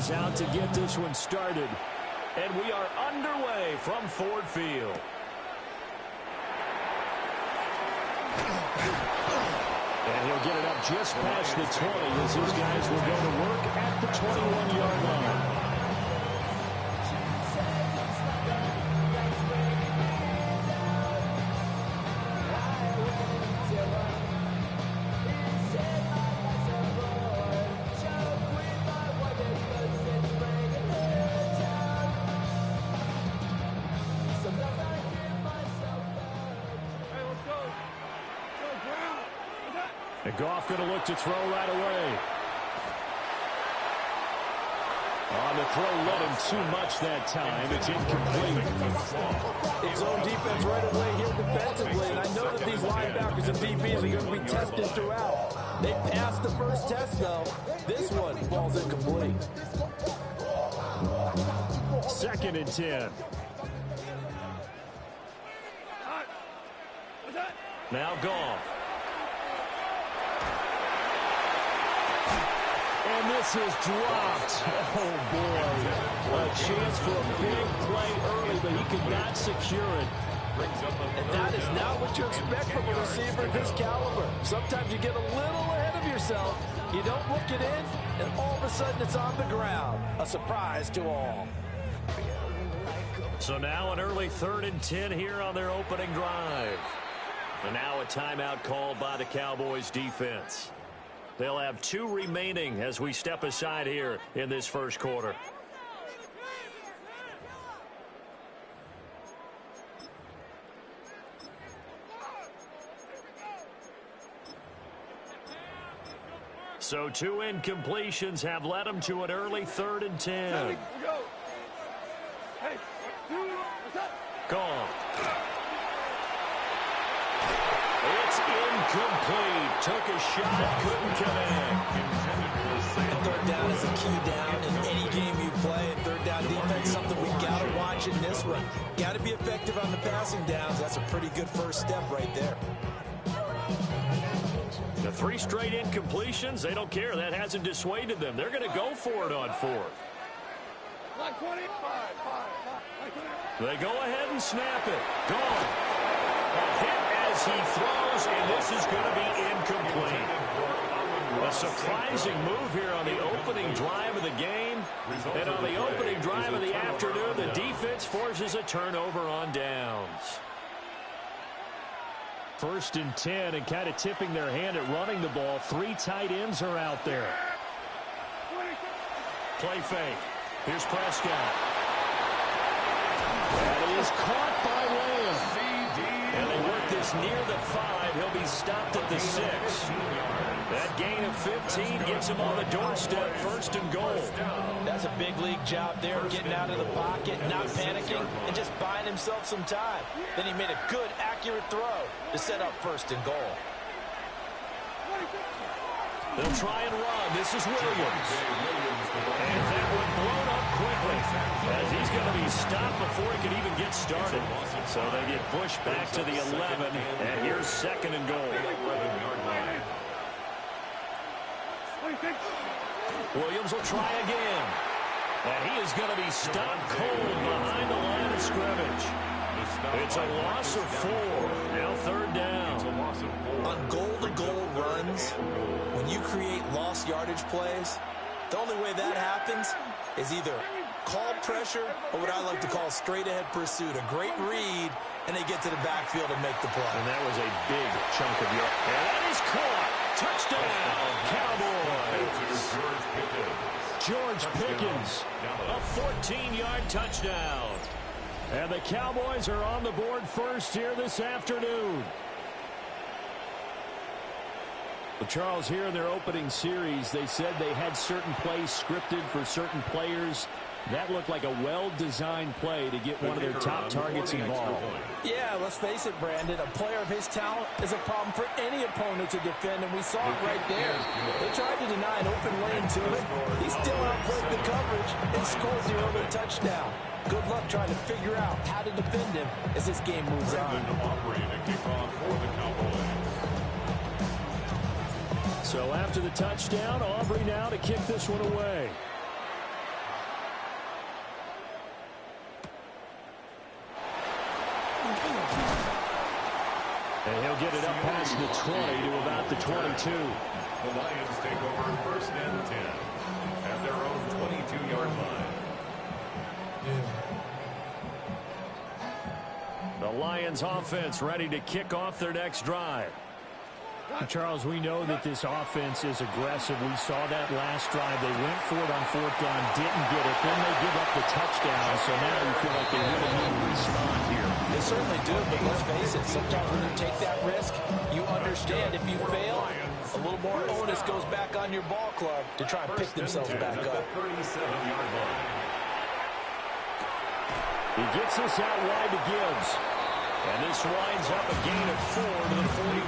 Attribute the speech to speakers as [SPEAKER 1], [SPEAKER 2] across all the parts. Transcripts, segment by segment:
[SPEAKER 1] is out to get this one started. And we are underway from Ford Field. And he'll get it up just past the 20 as his guys will go to work at the 21-yard line. And Goff going to look to throw right away. On the throw, led him too much that time. It's incomplete.
[SPEAKER 2] It's zone defense right away here defensively. And I know that these linebackers and DBs are going to be tested throughout. They passed the first test, though. This one falls incomplete.
[SPEAKER 1] 2nd and 10. Now Goff. And this is dropped. Oh, boy. A chance for a big play early, but he could not secure it.
[SPEAKER 2] And that is not what you expect from a receiver of this caliber. Sometimes you get a little ahead of yourself. You don't look it in, and all of a sudden it's on the ground. A surprise to all.
[SPEAKER 1] So now an early 3rd and 10 here on their opening drive. And now a timeout called by the Cowboys defense. They'll have 2 remaining as we step aside here in this first quarter. So 2 incompletions have led them to an early 3rd and 10. Gone. It's incomplete. Took a shot, couldn't connect.
[SPEAKER 2] And 3rd down is a key down in any game you play. And 3rd down defense, something we got to watch in this one. Got to be effective on the passing downs. That's a pretty good first step right there.
[SPEAKER 1] The 3 straight incompletions, they don't care. That hasn't dissuaded them. They're going to go for it on 4th. They go ahead and snap it. Gone. A hit as he throws, and this is going to be incomplete. A surprising move here on the opening drive of the game. And on the opening drive of the afternoon, the defense forces a turnover on downs. 1st and 10, and kind of tipping their hand at running the ball. 3 tight ends are out there. Play fake. Here's Prescott. That is caught by Lamb. And they work this near the 5. He'll be stopped at the 6. That gain of 15 gets him on the doorstep, 1st and goal.
[SPEAKER 2] That's a big league job there, getting out of the pocket, not panicking, and just buying himself some time. Then he made a good, accurate throw to set up 1st and goal.
[SPEAKER 1] They'll try and run. This is Williams. And that one blown up quickly as he's going to be stopped before he can even get started. So they get pushed back to the 11, and here's 2nd and goal. Williams will try again. And he is going to be stopped cold behind the line of scrimmage. It's a loss of 4. Now 3rd down.
[SPEAKER 2] On goal-to-goal runs, when you create lost yardage plays, the only way that happens is either call pressure or what I like to call straight-ahead pursuit. A great read, and they get to the backfield and make the play.
[SPEAKER 1] And that was a big chunk of yard. And that is caught. Touchdown, Cowboys. George Pickens, a 14-yard touchdown. And the Cowboys are on the board first here this afternoon. Well, Charles, here in their opening series, they said they had certain plays scripted for certain players. That looked like a well-designed play to get one of their top targets involved.
[SPEAKER 2] Yeah, let's face it, Brandon. A player of his talent is a problem for any opponent to defend, and we saw it right there. They tried to deny an open lane to it. He still outplayed the coverage and scored the early touchdown. Good luck trying to figure out how to defend him as this game moves on. So after the touchdown, Aubrey now to kick this one away.
[SPEAKER 1] 20 to about the 22.
[SPEAKER 3] The Lions take over first and 10 at their own 22-yard line.
[SPEAKER 1] The Lions offense ready to kick off their next drive.
[SPEAKER 4] Charles, we know that this offense is aggressive. We saw that last drive. They went for it on fourth down, didn't get it. Then they give up the touchdown. So now you feel like they really need to respond here.
[SPEAKER 2] They certainly do, but let's face it, sometimes when you take that risk, you understand if you fail, a little more onus goes back on your ball club to try and pick themselves back up.
[SPEAKER 3] 37-yard line.
[SPEAKER 1] He gets this out wide to Gibbs. And this winds up a gain of 4 to the 41.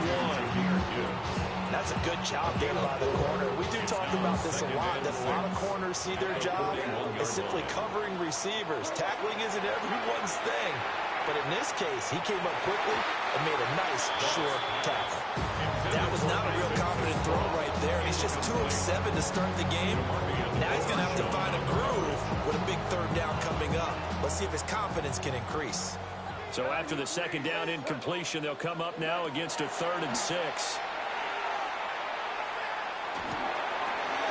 [SPEAKER 2] That's a good job there by the corner. We do talk about this a lot, that a lot of corners see their job as simply covering receivers. Tackling isn't everyone's thing. But in this case, he came up quickly and made a nice, short tackle. That was not a real confident throw right there. He's just 2 of 7 to start the game. Now he's going to have to find a groove with a big third down coming up. Let's see if his confidence can increase.
[SPEAKER 1] So after the second down incompletion, they'll come up now against a 3rd and 6.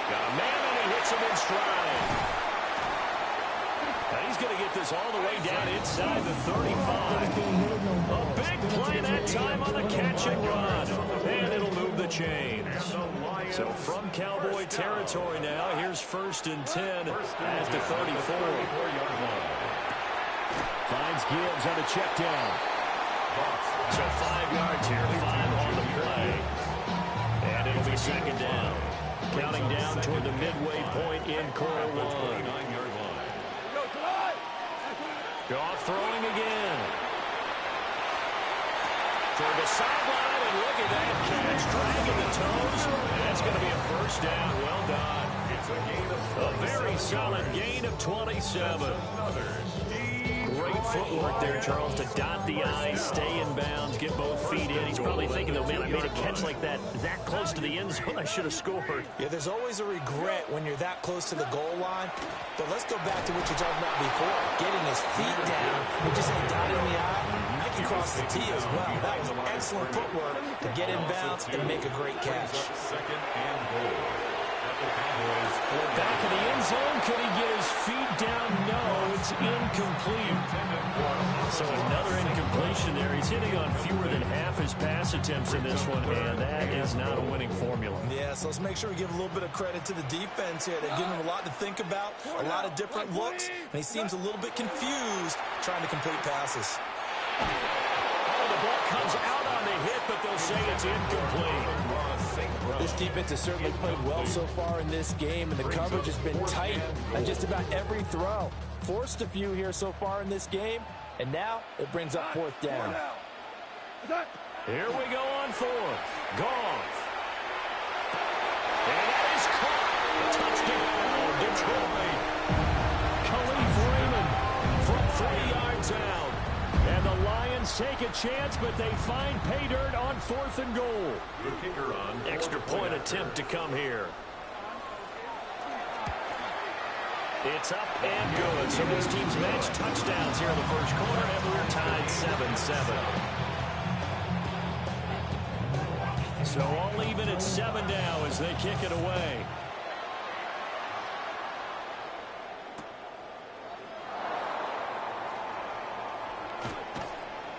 [SPEAKER 1] Got a man and he hits him in stride. Now he's going to get this all the way down inside the 35. A big play that time on the catch and run. And it'll move the chains. So from Cowboy territory now, here's 1st and 10 at the 34. Finds Gibbs on a check down. So 5 yards here, 5 on the play. And it'll be 2nd down. Counting down toward the midway point in quarter 1. Goff throwing again. Toward the sideline, and look at that catch, dragging the toes. That's going to be a 1st down. Well done. A very solid gain of 27. Great footwork there, Charles, to dot the I, stay in bounds, get both feet in. He's probably thinking, though, man, I made a catch like that close to the end zone. I should have scored.
[SPEAKER 2] Yeah, there's always a regret when you're that close to the goal line. But let's go back to what you talked about before. Getting his feet down, we just ain't dotting the I. He can cross the T as well. That was excellent footwork to get in bounds and make a great catch.
[SPEAKER 3] 2nd and goal.
[SPEAKER 1] Back in the end zone, could he get his feet down? No, it's incomplete. So another incompletion there. He's hitting on fewer than half his pass attempts in this one, and that is not a winning formula.
[SPEAKER 2] Yeah, so let's make sure we give a little bit of credit to the defense here. They're giving him a lot to think about, a lot of different looks, and he seems a little bit confused trying to complete passes.
[SPEAKER 1] Oh, the ball comes out on the hit, but they'll say it's incomplete.
[SPEAKER 2] This defense has certainly played well so far in this game, and the coverage has been tight on just about every throw. Forced a few here so far in this game, and now it brings up 4th down.
[SPEAKER 1] Here we go on 4th. Goff. And that is caught. Touchdown, Detroit. Khalif Raymond from 3 yards out. And the Lions take a chance, but they find pay dirt on 4th and goal.
[SPEAKER 3] The kicker on.
[SPEAKER 1] Extra point attempt to come here. It's up and good. So these teams match touchdowns here in the first quarter, and we're tied 7-7. So all even at 7 now as they kick it away.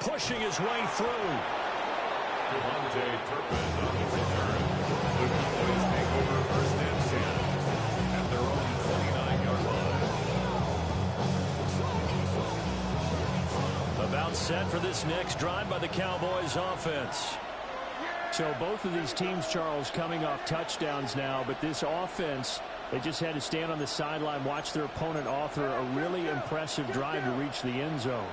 [SPEAKER 1] Pushing his way through.
[SPEAKER 3] Devontae Turpin on the return. The Cowboys take over 1st and 10 at their own 29-yard line.
[SPEAKER 1] About set for this next drive by the Cowboys offense.
[SPEAKER 4] So both of these teams, Charles, coming off touchdowns now, but this offense, they just had to stand on the sideline, watch their opponent author a really impressive drive to reach the end zone.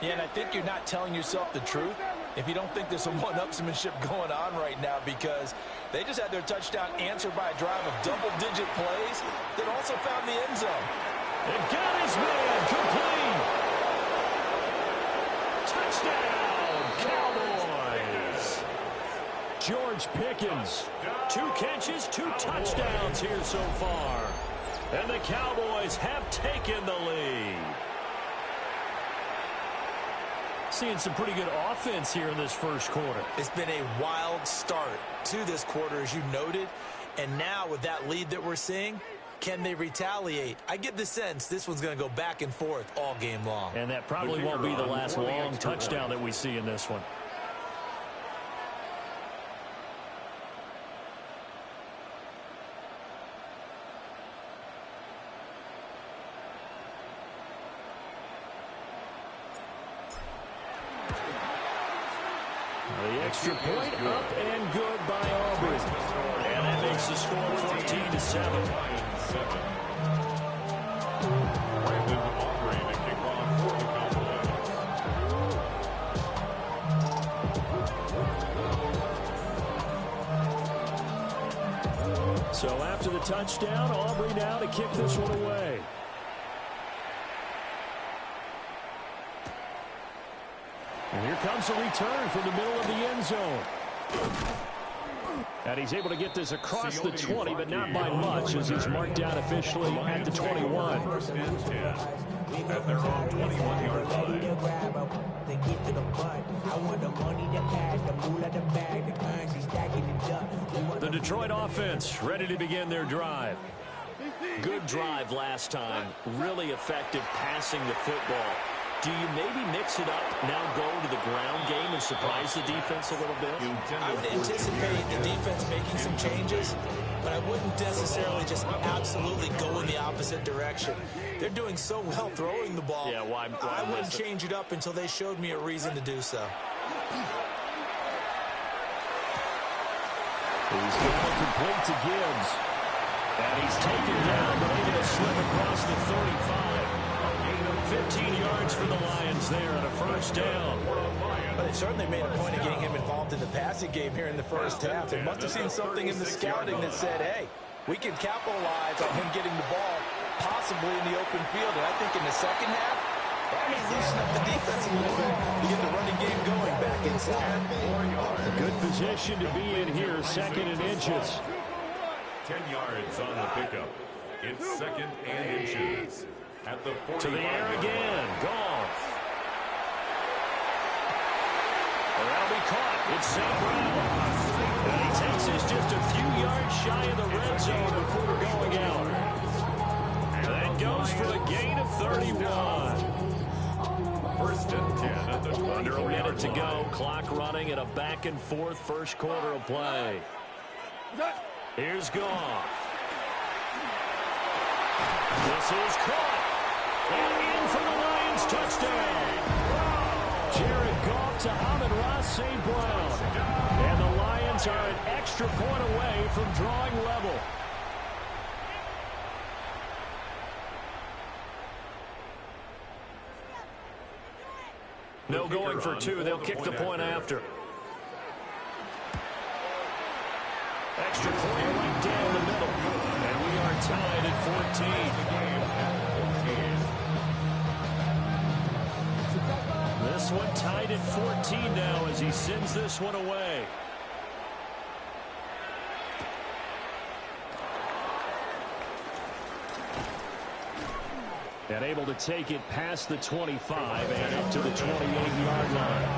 [SPEAKER 2] Yeah, and I think you're not telling yourself the truth if you don't think there's some one-upsmanship going on right now, because they just had their touchdown answered by a drive of double-digit plays that also found the end zone.
[SPEAKER 1] And got his man complete. Touchdown, Cowboys. George Pickens, 2 catches, 2 touchdowns here so far. And the Cowboys have taken the lead. Seeing some pretty good offense here in this first quarter.
[SPEAKER 2] It's been a wild start to this quarter, as you noted. And now with that lead that we're seeing, can they retaliate? I get the sense this one's going to go back and forth all game long.
[SPEAKER 1] And that probably won't be the last long touchdown that we see in this one. The extra point up and good by Aubrey. And that makes the score 14-7.
[SPEAKER 3] Brandon Aubrey to kick off for the Cowboys.
[SPEAKER 1] So after the touchdown, Aubrey now to kick this one away. And here comes a return from the middle of the end zone. And he's able to get this across the 20, but not by much, as he's marked down officially at the 21.
[SPEAKER 3] First and 10 at their own 21-yard line.
[SPEAKER 1] The Detroit offense ready to begin their drive. Good drive last time. Really effective passing the football. Do you maybe mix it up, now go to the ground game and surprise the defense a little bit?
[SPEAKER 2] I would anticipate the defense making some changes, but I wouldn't necessarily just absolutely go in the opposite direction. They're doing so well throwing the ball.
[SPEAKER 1] Yeah, why
[SPEAKER 2] I wouldn't change it up until they showed me a reason to do so.
[SPEAKER 1] He's going to complete to Gibbs. And he's taken down, but able to slip across the 35. 15 yards for the Lions there on a first down.
[SPEAKER 2] But they certainly made a point of getting him involved in the passing game here in the first half. They must have seen something in the scouting that said, hey, we can capitalize on him getting the ball possibly in the open field. And I think in the second half, that may loosen up the defense a little bit to get the running game going back inside.
[SPEAKER 1] A good position to be in here, second and inches.
[SPEAKER 3] 10 yards on the pickup. It's second and inches. At the 45.
[SPEAKER 1] To the air again. Goff. That'll be caught. It's St. Brown. And he takes us just a few yards shy of the red zone before going out. And that goes for a gain of 31.
[SPEAKER 3] First and 10 at the 20.
[SPEAKER 1] Under a minute to go. Clock running at a back and forth first quarter of play. Here's Goff. This is caught. And in for the Lions touchdown. Jared Goff to Amon-Ra St. Brown. And the Lions are an extra point away from drawing level. No going for two. They'll kick the point after. Extra point right down the middle. And we are tied at 14. This one tied at 14 now as he sends this one away. And able to take it past the 25 and up to the 28-yard line.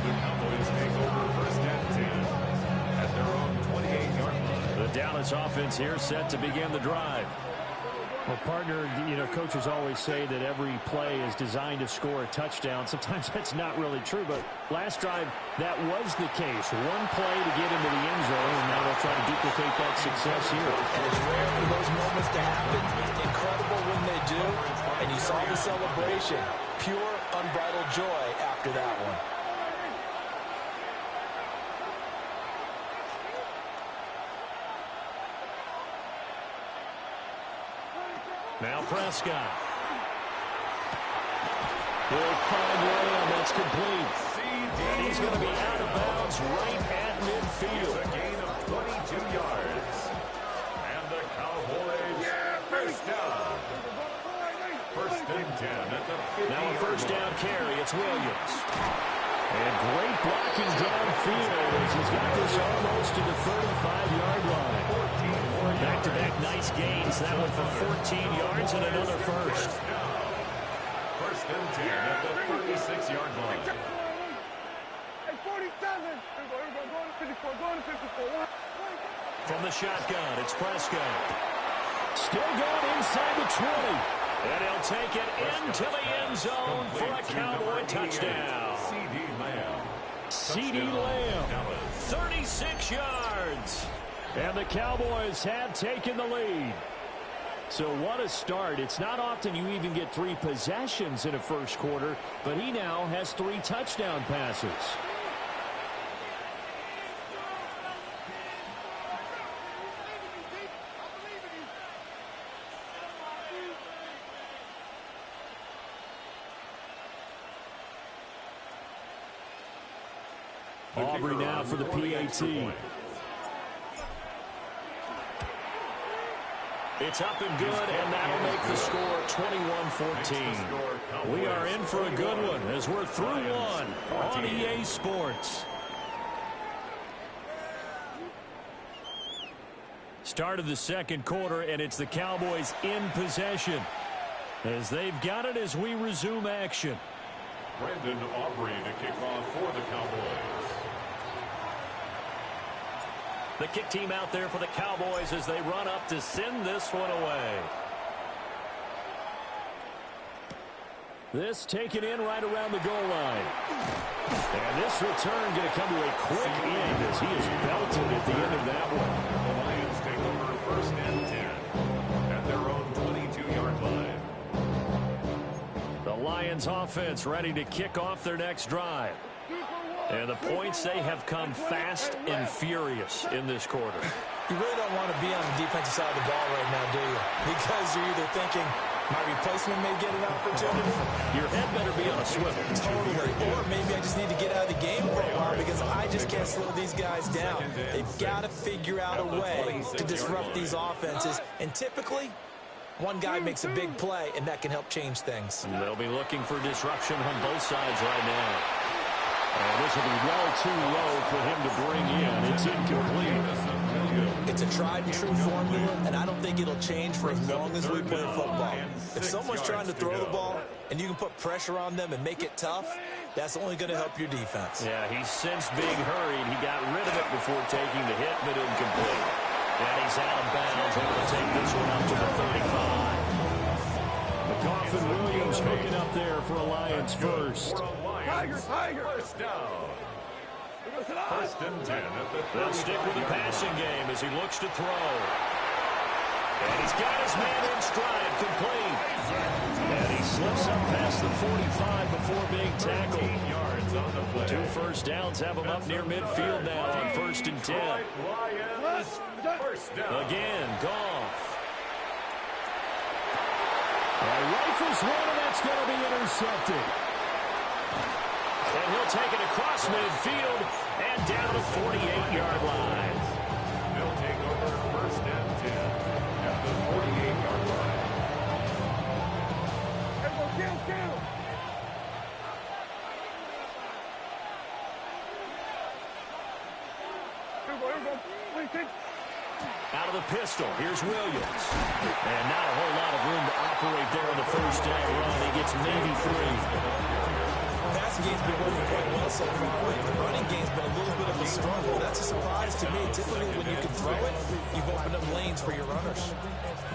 [SPEAKER 3] The Cowboys take over first and 10 at their own 28-yard line.
[SPEAKER 1] The Dallas offense here set to begin the drive.
[SPEAKER 4] Well, partner, you know, coaches always say that every play is designed to score a touchdown. Sometimes that's not really true, but last drive, that was the case. One play to get into the end zone, and now they'll try to duplicate that success here.
[SPEAKER 2] And it's rare for those moments to happen. Incredible when they do. And you saw the celebration. Pure, unbridled joy after that one.
[SPEAKER 1] Now Prescott. He'll find Lamb. That's complete. And he's going to be out of bounds right at midfield.
[SPEAKER 3] A gain of 22 yards. And the Cowboys first down. First and 10 at the 50.
[SPEAKER 1] Now a first down carry. It's Williams. And great blocking downfield as he's got this almost to the 35-yard line. Back-to-back nice gains. That one for 14 yards and another first.
[SPEAKER 3] First and 10 at the 36-yard line.
[SPEAKER 1] From the shotgun, it's Prescott.
[SPEAKER 4] Still going inside the 20.
[SPEAKER 1] And he'll take it into the end zone for a Cowboy touchdown.
[SPEAKER 4] CeeDee Lamb.
[SPEAKER 1] 36 yards.
[SPEAKER 4] And the Cowboys have taken the lead. So what a start. It's not often you even get 3 possessions in a first quarter, but he now has 3 touchdown passes. Aubrey now for the PAT.
[SPEAKER 1] It's up and good, and that'll make the score 21-14. We are in for a good one as we're through one on EA Sports.
[SPEAKER 4] Start of the second quarter, and it's the Cowboys in possession as they've got it as we resume action.
[SPEAKER 3] Brandon Aubrey to kick off for the Cowboys.
[SPEAKER 1] The kick team out there for the Cowboys as they run up to send this one away.
[SPEAKER 4] This taken in right around the goal line. And this return going to come to a quick end as he is belted at the end of that one.
[SPEAKER 3] The Lions take over first and 10 at their own 22-yard line.
[SPEAKER 1] The Lions offense ready to kick off their next drive. And the points, they have come fast and furious in this quarter.
[SPEAKER 2] You really don't want to be on the defensive side of the ball right now, do you? Because you're either thinking, my replacement may get an opportunity.
[SPEAKER 1] Your head better be on a swivel.
[SPEAKER 2] Totally. Or maybe I just need to get out of the game for a while because I just can't slow these guys down. They've got to figure out a way to disrupt these offenses. And typically, one guy makes a big play, and that can help change things.
[SPEAKER 1] And they'll be looking for disruption on both sides right now.
[SPEAKER 4] And this will be well too low for him to bring in. It's incomplete.
[SPEAKER 2] It's a tried-and-true formula, and I don't think it'll change for as long as we play football. If someone's trying to throw the ball and you can put pressure on them and make it tough, that's only going to help your defense.
[SPEAKER 1] Yeah, he sensed being hurried. He got rid of it before taking the hit, but incomplete. And he's out of bounds, able to take this one up to the 35.
[SPEAKER 4] McGoffin Williams hooking up there for a Lions first.
[SPEAKER 3] First down. First and 10 at the 30.
[SPEAKER 1] They'll stick with the passing game as he looks to throw. And he's got his man in stride, complete. And he slips up past the 45 before being tackled.
[SPEAKER 3] 14 yards on the play.
[SPEAKER 1] 2 first downs have him up near midfield now on first and 10.
[SPEAKER 3] Lions, first down.
[SPEAKER 1] Again, Goff.
[SPEAKER 4] Rifles one, and that's going to be intercepted.
[SPEAKER 1] And he'll take it across midfield and down to the 48-yard line.
[SPEAKER 3] They'll take over first and 10 at the 48-yard line.
[SPEAKER 1] Out of the pistol, here's Williams. And not a whole lot of room to operate there on the first down run. He gets maybe 3.
[SPEAKER 2] Passing game's been working quite well so far. The running game's been a little bit of a struggle. That's a surprise to me. Typically, when you can throw it, you've opened up lanes for your runners.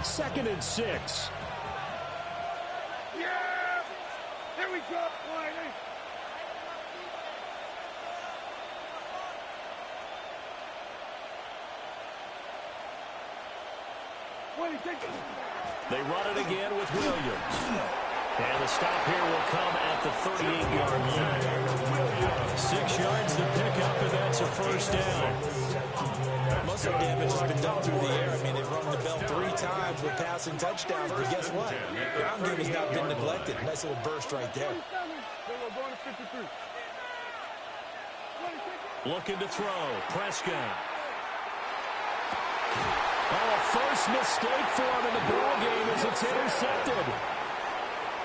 [SPEAKER 4] 2nd and 6.
[SPEAKER 5] Yeah! Here we go, Wiley!
[SPEAKER 1] They run it again with Williams. And the stop here will come at the 38-yard line. 6 yards to pick up, and that's a first down.
[SPEAKER 2] Most of the damage has been done through the air. I mean, they've rung the bell 3 times with passing touchdowns, but guess what? The ground game has not been neglected. Nice little burst right there.
[SPEAKER 1] Looking to throw. Prescott.
[SPEAKER 4] Oh, a first mistake for him in the ball game as it's intercepted.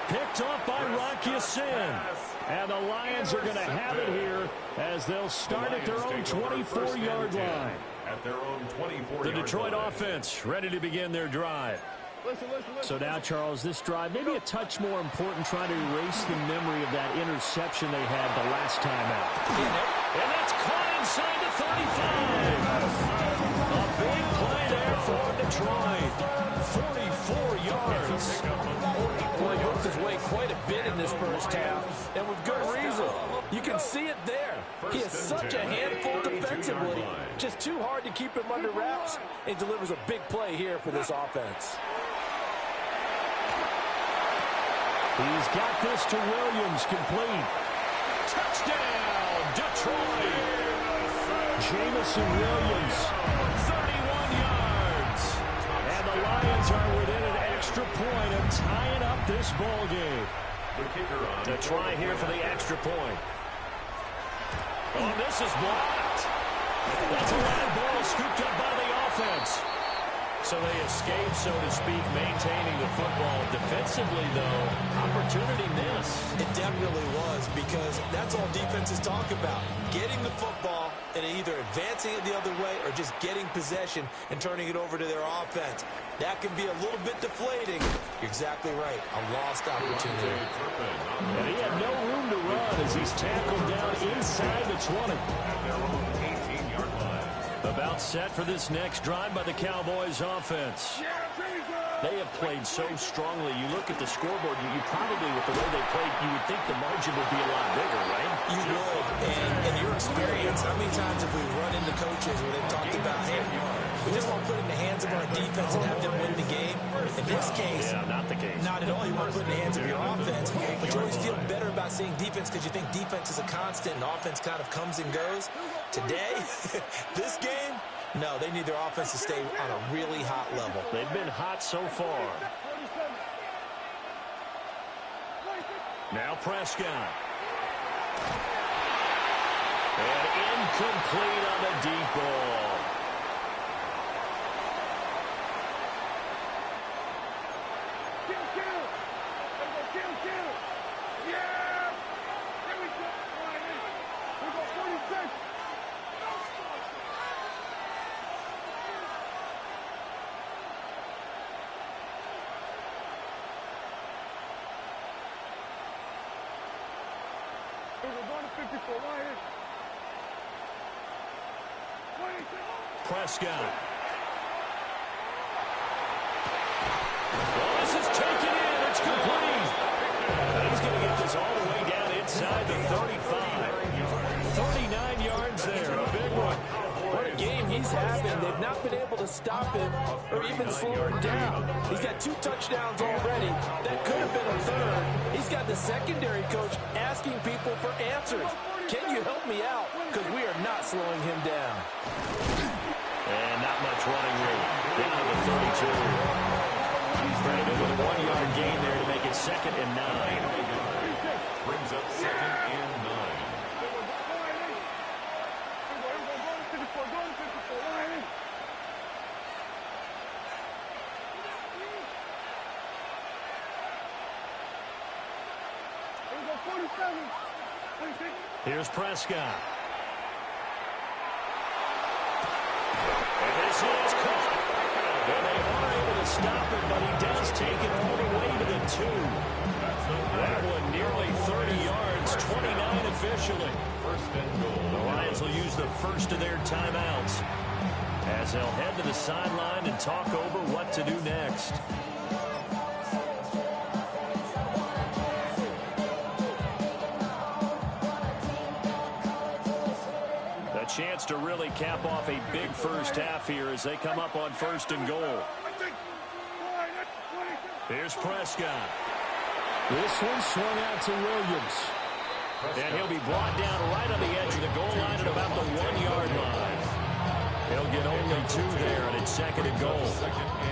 [SPEAKER 4] Picked off by Rock Ya-Sin. And the Lions are going to have it here as they'll start at their own 24-yard line.
[SPEAKER 3] At their own 24-yard
[SPEAKER 1] The Detroit
[SPEAKER 3] line.
[SPEAKER 1] offense ready to begin their drive.
[SPEAKER 4] So now, Charles, this drive maybe a touch more important, trying to erase the memory of that interception they had the last time out.
[SPEAKER 1] And that's caught inside the 35. A big play there for Detroit. 44 yards.
[SPEAKER 2] Well, he worked his way quite a bit in this first half, and with good reason. You can see it there. He is such a handful defensively. Just too hard to keep him under wraps, and delivers a big play here for this offense.
[SPEAKER 4] He's got this to Williams, complete.
[SPEAKER 1] Touchdown, Detroit.
[SPEAKER 4] Jamison Williams.
[SPEAKER 1] 31 yards. And the Lions are within an extra point of tying up this ball game. To try here for the extra point. Oh, this is blocked. That's a land ball scooped up by the offense. So they escape, so to speak, maintaining the football. Defensively, though, opportunity missed.
[SPEAKER 2] It definitely was, because that's all defenses talk about. Getting the football and either advancing it the other way or just getting possession and turning it over to their offense. That can be a little bit deflating. You're exactly right. A lost opportunity.
[SPEAKER 1] And he had no room to run as he's tackled down inside the 20.
[SPEAKER 3] At their own 18-yard line.
[SPEAKER 1] About set for this next drive by the Cowboys offense. They have played so strongly. You look at the scoreboard, you probably, with the way they played, you would think the margin would be a lot bigger, right?
[SPEAKER 2] You would. And in your experience, how many times have we run into coaches where they've talked about, hey, we just want to put it in the hands of our defense and have them win the game? In this case,
[SPEAKER 1] yeah, not the case.
[SPEAKER 2] Not at all. You want to put it in the hands of your offense, but you always feel better about seeing defense because you think defense is a constant and offense kind of comes and goes. Today, this game, no, they need their offense to stay on a really hot level.
[SPEAKER 1] They've been hot so far. Now Prescott. And incomplete on the deep ball.
[SPEAKER 5] Yeah! Here we go. We go 46. We're going to 54 Lions. 26.
[SPEAKER 1] Prescott. Well, this is taken in. It's complete. And he's going to get this all the way down inside the 35. 39 yards there. A big one.
[SPEAKER 2] What a game he's having. They've not been able to stop him or even slow him down. He's got 2 touchdowns already. That could have been a third. He's got the secondary coach asking people for answers. Can you help me out? Because we are not slowing him down.
[SPEAKER 1] And not much running room. Down to the 32. Brandon with a 1-yard gain there to make it 2nd and 9.
[SPEAKER 3] Brings up 2nd and 9.
[SPEAKER 1] Here's Prescott. And this is caught. And they are able to stop it, but he does take it all the way to the 2. That one nearly 30 yards, 29 officially.
[SPEAKER 3] First and goal.
[SPEAKER 1] The Lions will use the first of their timeouts as they'll head to the sideline and talk over what to do next. A chance to really cap off a big first half here as they come up on 1st and goal. Here's Prescott.
[SPEAKER 4] This one swung out to Williams.
[SPEAKER 1] And he'll be brought down right on the edge of the goal line at about the 1-yard line. He'll get only 2 there, and it's 2nd and goal.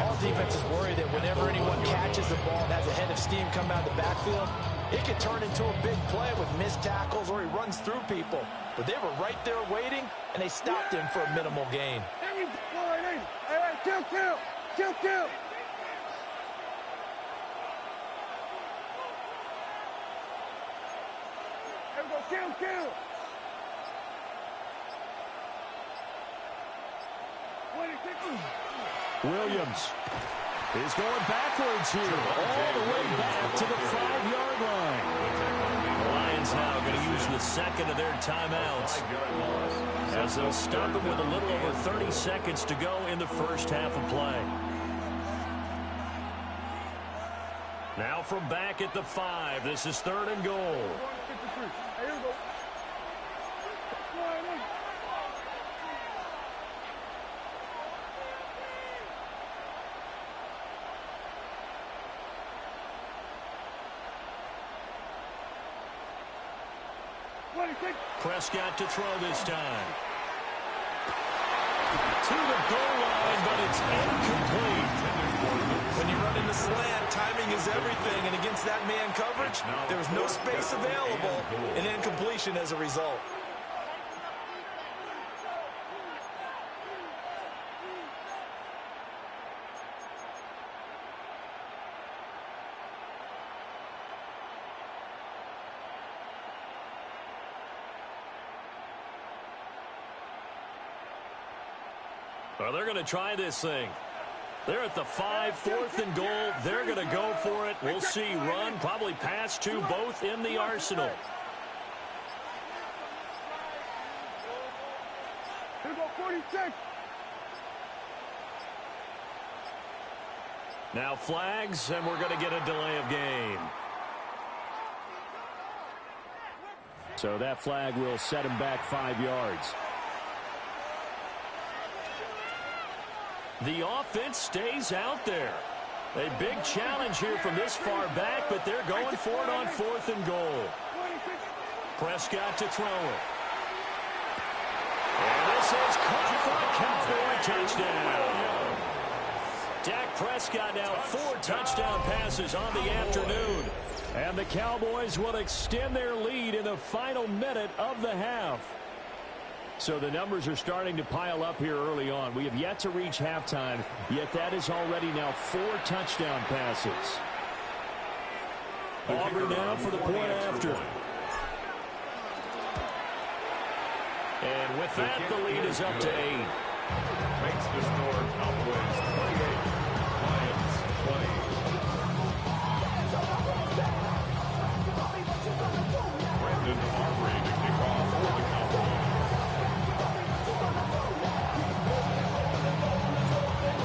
[SPEAKER 2] All defenses worry that whenever anyone catches the ball and has a head of steam come out of the backfield, it could turn into a big play with missed tackles or he runs through people. But they were right there waiting, and they stopped him for a minimal gain.
[SPEAKER 5] Kill. Kill.
[SPEAKER 1] Williams is going backwards here, all the way back to the 5-yard line. The Lions now going to use the second of their timeouts, as they'll stop it with a little over 30 seconds to go in the first half of play. Now from back at the 5, this is 3rd and goal.
[SPEAKER 5] Hey, here we go. Flying in.
[SPEAKER 1] Prescott to throw this time. To the goal line, but it's incomplete.
[SPEAKER 2] When you run in the slant, timing is everything, and against that man coverage, there's no space available, and incompletion as a result.
[SPEAKER 1] Well, they're going to try this thing. They're at the 5, 4th and goal. They're going to go for it. We'll see. Run, probably pass to both in the arsenal.
[SPEAKER 5] Here we go, 46.
[SPEAKER 1] Now flags, and we're going to get a delay of game.
[SPEAKER 4] So that flag will set him back 5 yards.
[SPEAKER 1] The offense stays out there. A big challenge here from this far back, but they're going for it on 4th and goal. Prescott to throw it. And this is caught for a Cowboy touchdown. Dak Prescott now 4 touchdown passes on the afternoon. And the Cowboys will extend their lead in the final minute of the half. So the numbers are starting to pile up here early on. We have yet to reach halftime, yet that is already now 4 touchdown passes. Aubrey now for the point after. And with that, the lead is up to 8.
[SPEAKER 3] Makes the score Cowboys 28, Lions 20. Brandon Aubrey to kick off for the Cowboys.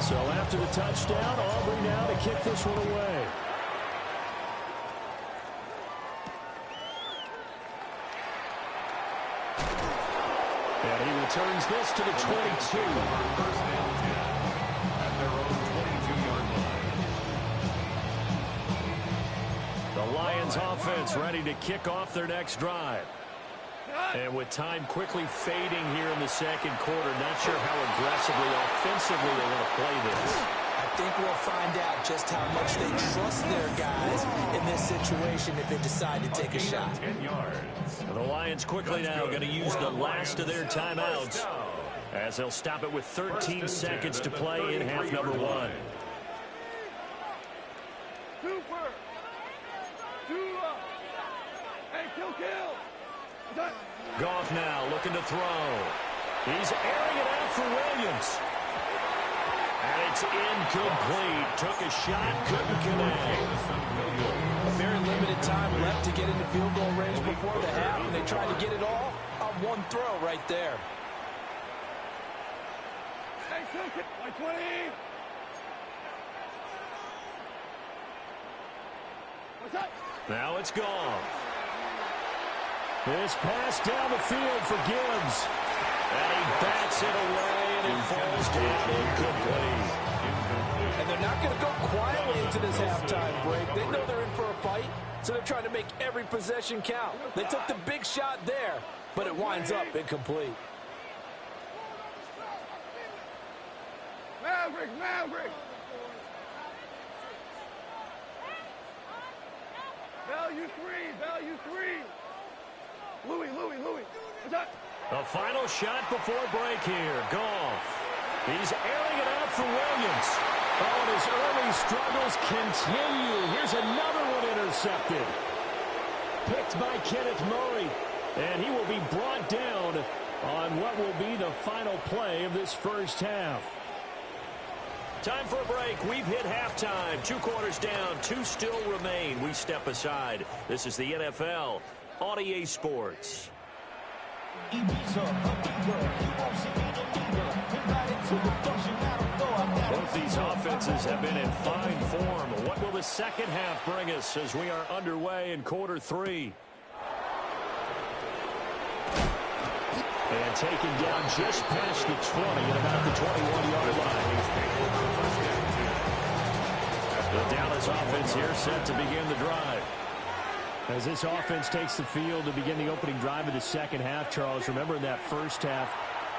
[SPEAKER 1] So after the touchdown, Aubrey now to kick this one away. And he returns this to the 22.
[SPEAKER 3] First and 10 at their own 22-yard line.
[SPEAKER 1] The Lions offense ready to kick off their next drive. And with time quickly fading here in the second quarter, not sure how aggressively, offensively they want to play this.
[SPEAKER 2] I think we'll find out just how much they trust their guys in this situation if they decide to take a shot.
[SPEAKER 3] 10 yards.
[SPEAKER 1] The Lions quickly now going to use the last of their timeouts as they'll stop it with 13 seconds to play in half number 1.
[SPEAKER 5] Super. Hey, kill.
[SPEAKER 1] Goff now looking to throw. He's airing it out for Williams. And it's incomplete. Took a shot, couldn't connect.
[SPEAKER 2] A very limited time left to get into field goal range before the half, and they tried to get it all on one throw right there.
[SPEAKER 5] Hey, kill it. 20. What's up?
[SPEAKER 1] Now it's Goff. This pass down the field for Gibbs. And he bats it away, and it falls down incomplete.
[SPEAKER 2] And they're not going to go quietly into this halftime break. They know they're in for a fight, so they're trying to make every possession count. They took the big shot there, but it winds up incomplete.
[SPEAKER 5] Maverick. Value three. Louis. What's that?
[SPEAKER 1] The final shot before break here. Goff. He's airing it out for Williams. Oh, and his early struggles continue. Here's another one intercepted. Picked by Kenneth Murray. And he will be brought down on what will be the final play of this first half. Time for a break. We've hit halftime. 2 quarters down. 2 still remain. We step aside. This is the NFL on EA Sports. Both these offenses have been in fine form. What will the second half bring us as we are underway in quarter three? And taken down just past the 20 at about the 21-yard line. The Dallas offense here set to begin the drive.
[SPEAKER 4] As this offense takes the field to begin the opening drive of the second half, Charles, remember in that first half,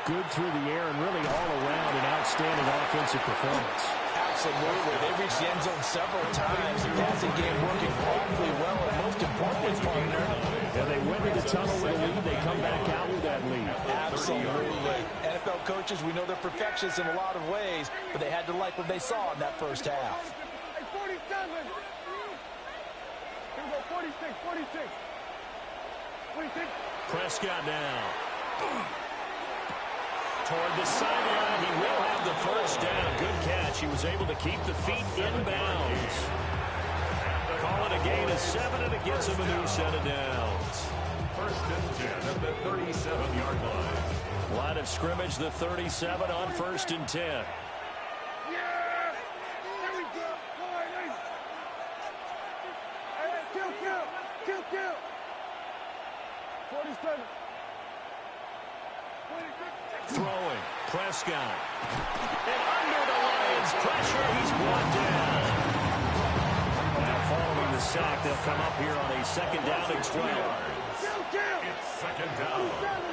[SPEAKER 4] good through the air and really all around an outstanding offensive performance.
[SPEAKER 2] Absolutely. They reached the end zone several times. The passing game working awfully well, and most importantly, partner.
[SPEAKER 4] And they went into the tunnel with a lead. They come back out with that lead.
[SPEAKER 2] Absolutely. NFL coaches, we know they're perfectionists in a lot of ways, but they had to like what they saw in that first half.
[SPEAKER 5] 47. Here we go, 46, 46. 46.
[SPEAKER 1] Prescott now. Toward the sideline, he will have the first down. Good catch. He was able to keep the feet in bounds. Call it a gain of 7, and it gets him a new set of downs.
[SPEAKER 3] First and 10 at the 37-yard line.
[SPEAKER 1] Line of scrimmage, the 37 on first and 10.
[SPEAKER 5] Yeah! Here we go. Boy, hey, kill. 47. 26.
[SPEAKER 1] Throwing. Prescott. And under the Lions' pressure, he's brought down. Now following the sack, they'll come up here on a second down and 12.
[SPEAKER 5] Kill.
[SPEAKER 3] It's second down.
[SPEAKER 5] 47.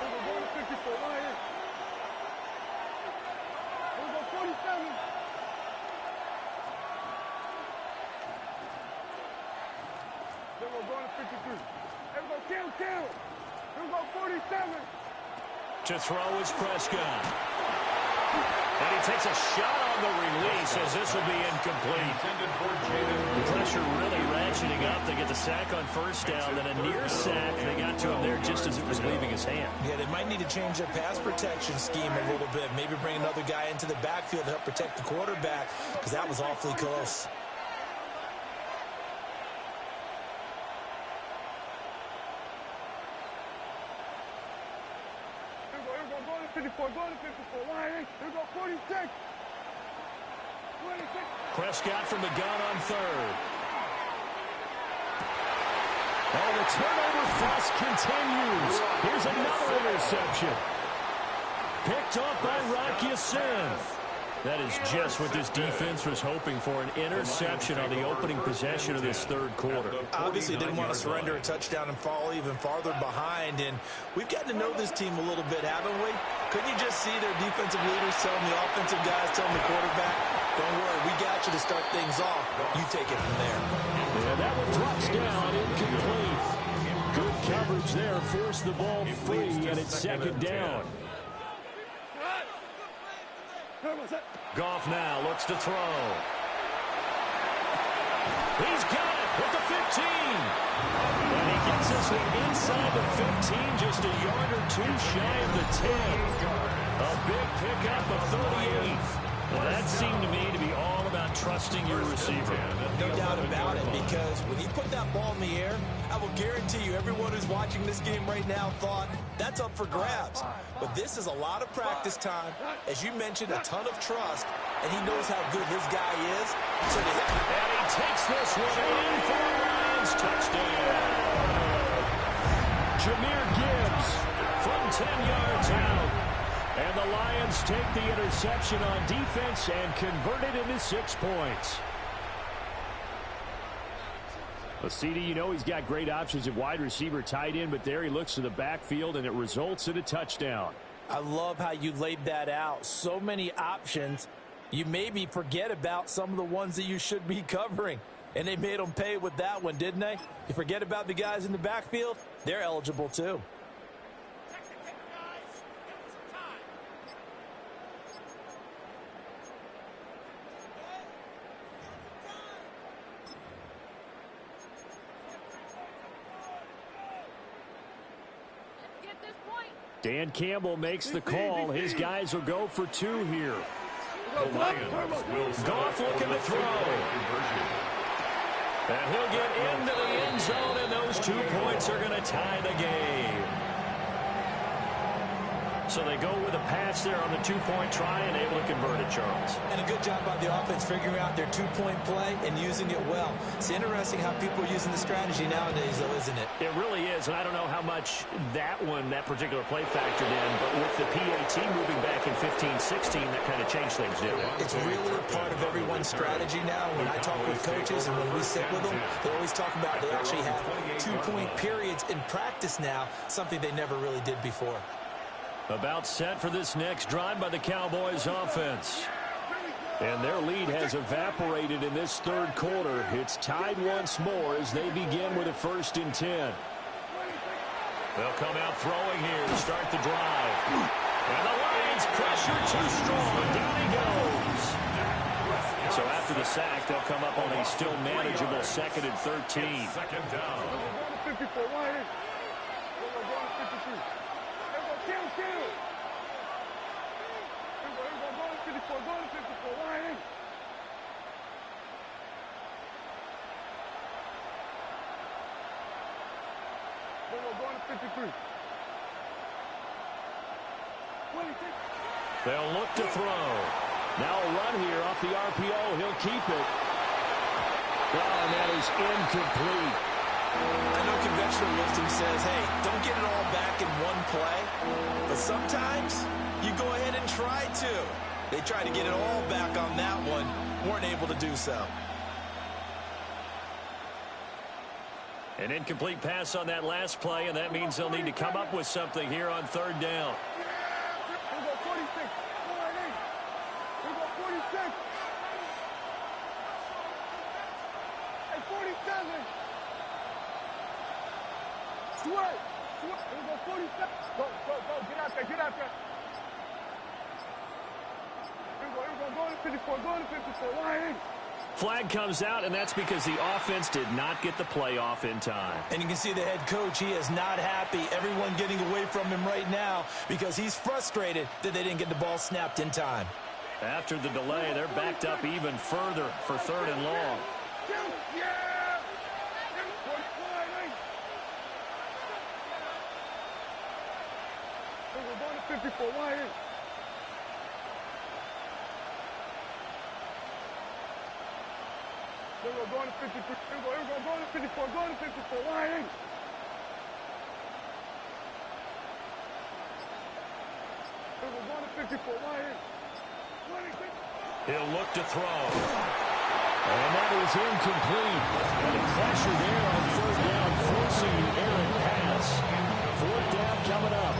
[SPEAKER 5] Here we go, 54. Lions. Here we go, 47. Then we're going to 53. Here we go, kill. Here we go, 47.
[SPEAKER 1] To throw is Prescott. And he takes a shot on the release as this will be incomplete. The pressure really ratcheting up. They get the sack on first down, then a near sack. They got to him there just as it was leaving his hand.
[SPEAKER 2] Yeah, they might need to change their pass protection scheme a little bit. Maybe bring another guy into the backfield to help protect the quarterback, because that was awfully close.
[SPEAKER 5] Going to 54. Lions. Here we go, 46. 26.
[SPEAKER 1] Prescott from the gun on third. Oh, the turnover fuss continues. Here's another interception. Picked off by Rock Ya-Sin. That is just what this defense was hoping for, an interception on the opening possession of this third quarter.
[SPEAKER 2] Obviously didn't want to surrender a touchdown and fall even farther behind, and we've gotten to know this team a little bit, haven't we? Couldn't you just see their defensive leaders telling the offensive guys, telling the quarterback, don't worry, we got you to start things off. You take it from there.
[SPEAKER 4] And that one drops down, incomplete. Good coverage there, forced the ball free, and it's second down.
[SPEAKER 1] Goff now looks to throw. He's got it with the 15. And he gets this one inside the 15, just a yard or two shy of the 10. A big pickup of 38. Well, that seemed to me to be all about trusting your receiver.
[SPEAKER 2] No doubt about it, because when he put that ball in the air, I will guarantee you everyone who's watching this game right now thought that's up for grabs. But this is a lot of practice time. As you mentioned, a ton of trust, and he knows how good his guy is. So and
[SPEAKER 1] he takes this one in for a Lions touchdown. Jahmyr Gibbs from 10 yards out. And the Lions take the interception on defense and convert it into 6 points.
[SPEAKER 4] Well, CD, you know he's got great options at wide receiver, tight end, but there he looks to the backfield, and it results in a touchdown.
[SPEAKER 2] I love how you laid that out. So many options. You maybe forget about some of the ones that you should be covering. And they made them pay with that one, didn't they? You forget about the guys in the backfield, they're eligible too.
[SPEAKER 4] Dan Campbell makes the call. His guys will go for 2 here.
[SPEAKER 3] The Lions will
[SPEAKER 1] Goff looking to throw. And he'll get into the end zone, and those 2 points are going to tie the game. So they go with a pass there on the two-point try and able to convert it, Charles.
[SPEAKER 2] And a good job by the offense figuring out their two-point play and using it well. It's interesting how people are using the strategy nowadays, though, isn't it?
[SPEAKER 1] It really is, and I don't know how much that particular play factored in, but with the PAT moving back in 15-16, that kind of changed things, didn't it?
[SPEAKER 2] It's really a part of everyone's strategy now. When I talk with coaches and when we sit with them, they always talk about they actually have two-point periods in practice now, something they never really did before.
[SPEAKER 1] About set for this next drive by the Cowboys offense. And their lead has evaporated in this third quarter. It's tied once more as they begin with a 1st and 10. They'll come out throwing here to start the drive. And the Lions pressure too strong. Down he goes. So after the sack, they'll come up on a still manageable 2nd and 13.
[SPEAKER 3] Second down.
[SPEAKER 5] 54, Lions. We're going 53. Kill. We're going 54, Lions. We're going 53. 26.
[SPEAKER 1] They'll look to throw. Now a run here off the RPO. He'll keep it. Well, and that is incomplete.
[SPEAKER 2] I know conventional wisdom says, hey, don't get it all back in one play. But sometimes you go ahead and try to. They tried to get it all back on that one. Weren't able to do so.
[SPEAKER 1] An incomplete pass on that last play, and that means they'll need to come up with something here on 3rd down.
[SPEAKER 5] We go 46. We go 46. Hey, 47. Sweat. We go 47. Go. Get out there. We're going to 54. Lions.
[SPEAKER 1] Flag comes out, and that's because the offense did not get the play off in time.
[SPEAKER 2] And you can see the head coach, he is not happy. Everyone getting away from him right now because he's frustrated that they didn't get the ball snapped in time.
[SPEAKER 1] After the delay, they're backed up even further for 3rd and long.
[SPEAKER 5] Yeah! We're going to 54. Lions. We're going to 53. We're going to 54. Going to 54. Lions. We're going to 54. Lions. 26.
[SPEAKER 1] He'll look to throw. And that is incomplete. And the pressure there on 3rd down, forcing the errant pass. 4th down coming up.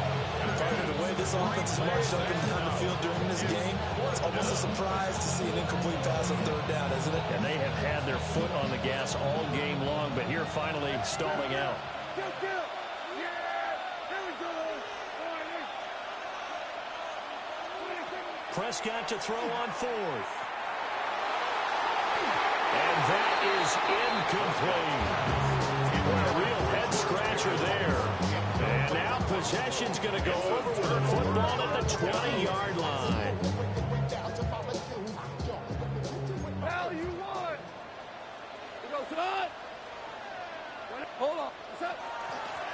[SPEAKER 2] Partner, the way this offense is marched up and down the field during this game, it's almost a surprise to see an incomplete pass on 3rd down, isn't it?
[SPEAKER 1] And they have had their foot on the gas all game long, but here finally stalling out.
[SPEAKER 5] Kill. Yeah! Here we go.
[SPEAKER 1] Prescott to throw on 4th. And that is incomplete. A real head-scratcher there. And now possession's going to go over with a football at the 20-yard line.
[SPEAKER 5] Hell, you won. We go tonight. Hold on. What's up?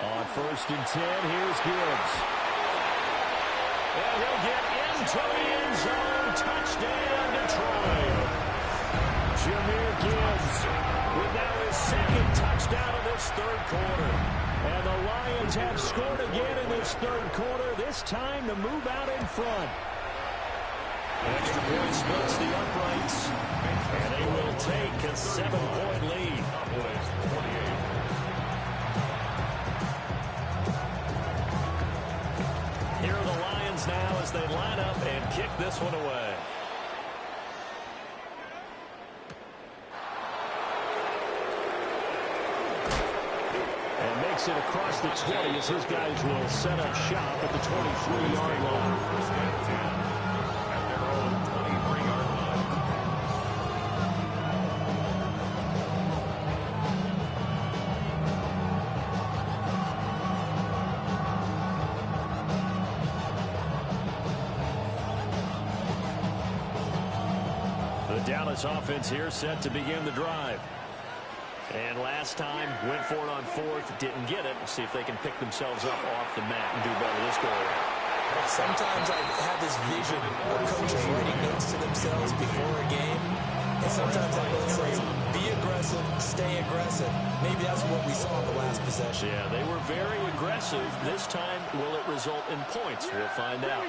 [SPEAKER 1] On 1st and 10, here's Gibbs. And he'll get into the end zone. Touchdown, Detroit. Jahmyr Gibbs with now his 2nd touchdown of this 3rd quarter. And the Lions have scored again in this 3rd quarter, this time to move out in front. Extra point splits the uprights, and they will take a 7-point lead. Here are the Lions now as they line up and kick this one away. It across the 20 as his guys will set up shop at the 23-yard line.
[SPEAKER 3] First and 10 at their own 23-yard line.
[SPEAKER 1] The Dallas offense here set to begin the drive. And last time, went for it on 4th, didn't get it. We'll see if they can pick themselves up off the mat and do better this go around.
[SPEAKER 2] Sometimes I have this vision of coaches writing notes to themselves before a game. And sometimes that note says, be aggressive, stay aggressive. Maybe that's what we saw in the last possession.
[SPEAKER 1] Yeah, they were very aggressive. This time, will it result in points? We'll find out.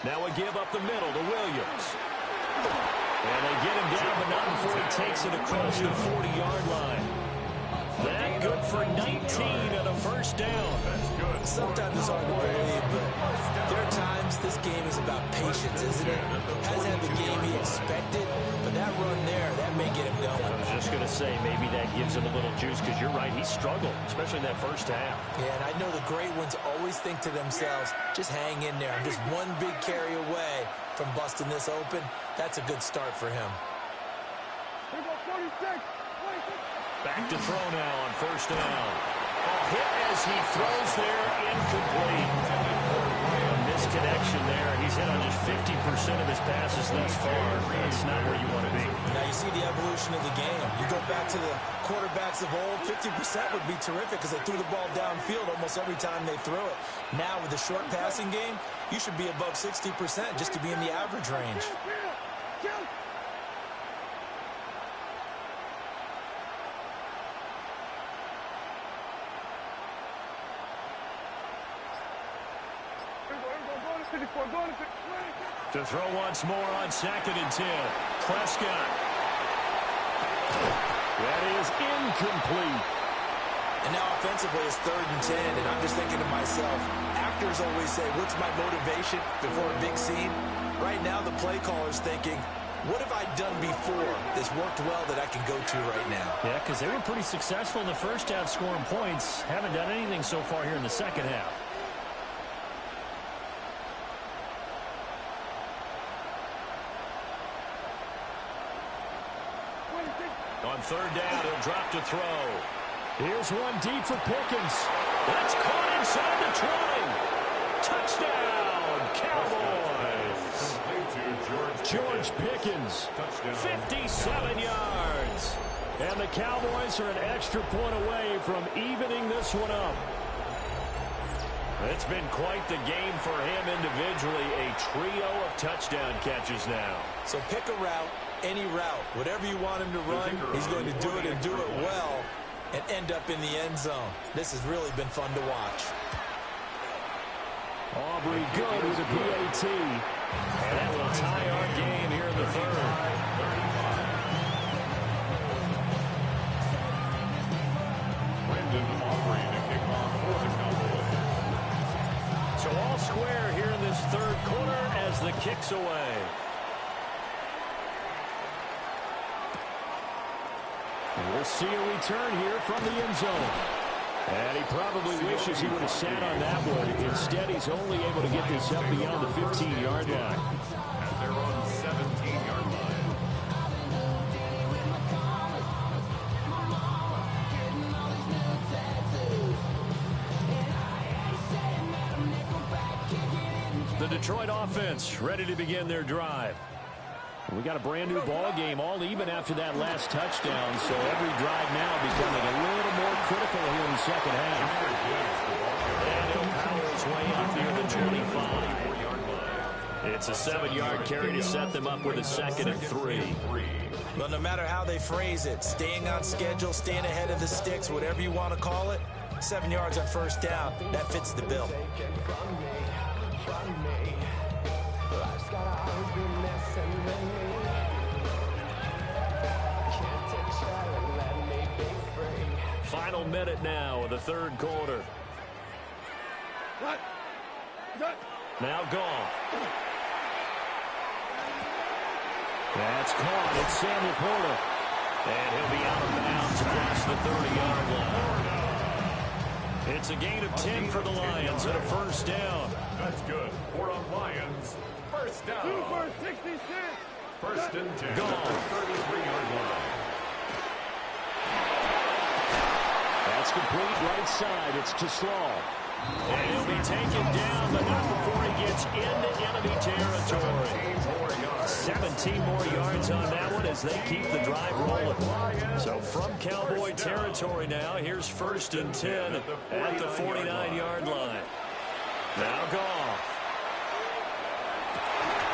[SPEAKER 1] Now a give up the middle to Williams. And they get him down, but not before he takes it across the 40-yard line. That good for 19 and a first down.
[SPEAKER 2] Sometimes it's hard to believe, but there are times this game is about patience, isn't it? Hasn't had the game he expected, but that run there, that may get him going.
[SPEAKER 1] I was just going to say, maybe that gives him a little juice, because you're right, he struggled, especially in that first half.
[SPEAKER 2] Yeah, and I know the great ones always think to themselves, just hang in there. I'm just one big carry away from busting this open. That's a good start for him.
[SPEAKER 1] Back to throw now on first down. A hit as he throws there, incomplete. A misconnection there. He's hit on just 50% of his passes thus far. That's not where you want to be.
[SPEAKER 2] Now you see the evolution of the game. You go back to the quarterbacks of old, 50% would be terrific because they threw the ball downfield almost every time they threw it. Now with the short passing game, you should be above 60% just to be in the average range.
[SPEAKER 1] To throw once more on 2nd and 10. Prescott. That is incomplete.
[SPEAKER 2] And now offensively it's 3rd and 10, and I'm just thinking to myself, actors always say, what's my motivation before a big scene? Right now the play caller's thinking, what have I done before that's worked well that I can go to right now?
[SPEAKER 4] Yeah, because they were pretty successful in the first half scoring points. Haven't done anything so far here in the second half.
[SPEAKER 1] On 3rd down, he'll drop to throw.
[SPEAKER 4] Here's one deep for Pickens.
[SPEAKER 1] That's caught inside the 20. Touchdown, Cowboys.
[SPEAKER 4] George Pickens,
[SPEAKER 1] 57 yards.
[SPEAKER 4] And the Cowboys are an extra point away from evening this one up.
[SPEAKER 1] It's been quite the game for him individually. A trio of touchdown catches now.
[SPEAKER 2] So pick a route, any route. Whatever you want him to run, he's going to do it and do it well and end up in the end zone. This has really been fun to watch.
[SPEAKER 4] Aubrey good with a PAT.
[SPEAKER 1] And that will tie our game here in the 3rd. So all square here in this 3rd quarter as the kick's away.
[SPEAKER 4] We'll see a return here from the end zone. And he probably wishes he would have sat on that one. Instead, he's only able to get this up beyond the 15-yard line.
[SPEAKER 3] And they're on 17-yard line.
[SPEAKER 1] The Detroit offense ready to begin their drive.
[SPEAKER 4] We got a brand new ball game, all even after that last touchdown, so every drive now becoming a little more critical here in the second half.
[SPEAKER 1] And he'll power his way up near the 25. It's a 7-yard carry to set them up with a 2nd and 3.
[SPEAKER 2] Well, no matter how they phrase it, staying on schedule, staying ahead of the sticks, whatever you want to call it, 7 yards on first down, that fits the bill.
[SPEAKER 1] Final minute now of the 3rd quarter. Now gone.
[SPEAKER 4] That's caught. It's Sam Laporta.
[SPEAKER 1] And he'll be out of bounds across the 30-yard line. It's a gain of 10 for the Lions and a first down.
[SPEAKER 3] That's good. For the Lions, first down. 1st and 10.
[SPEAKER 1] Gone.
[SPEAKER 3] 33-yard line.
[SPEAKER 4] That's complete right side. It's to Slaw.
[SPEAKER 1] And he'll be taken down, but not before he gets into enemy territory.
[SPEAKER 3] 14 more yards.
[SPEAKER 1] 17 more yards on that one as they keep the drive rolling. So from Cowboy territory now, here's 1st and 10 at the 49-yard line. Now Goff.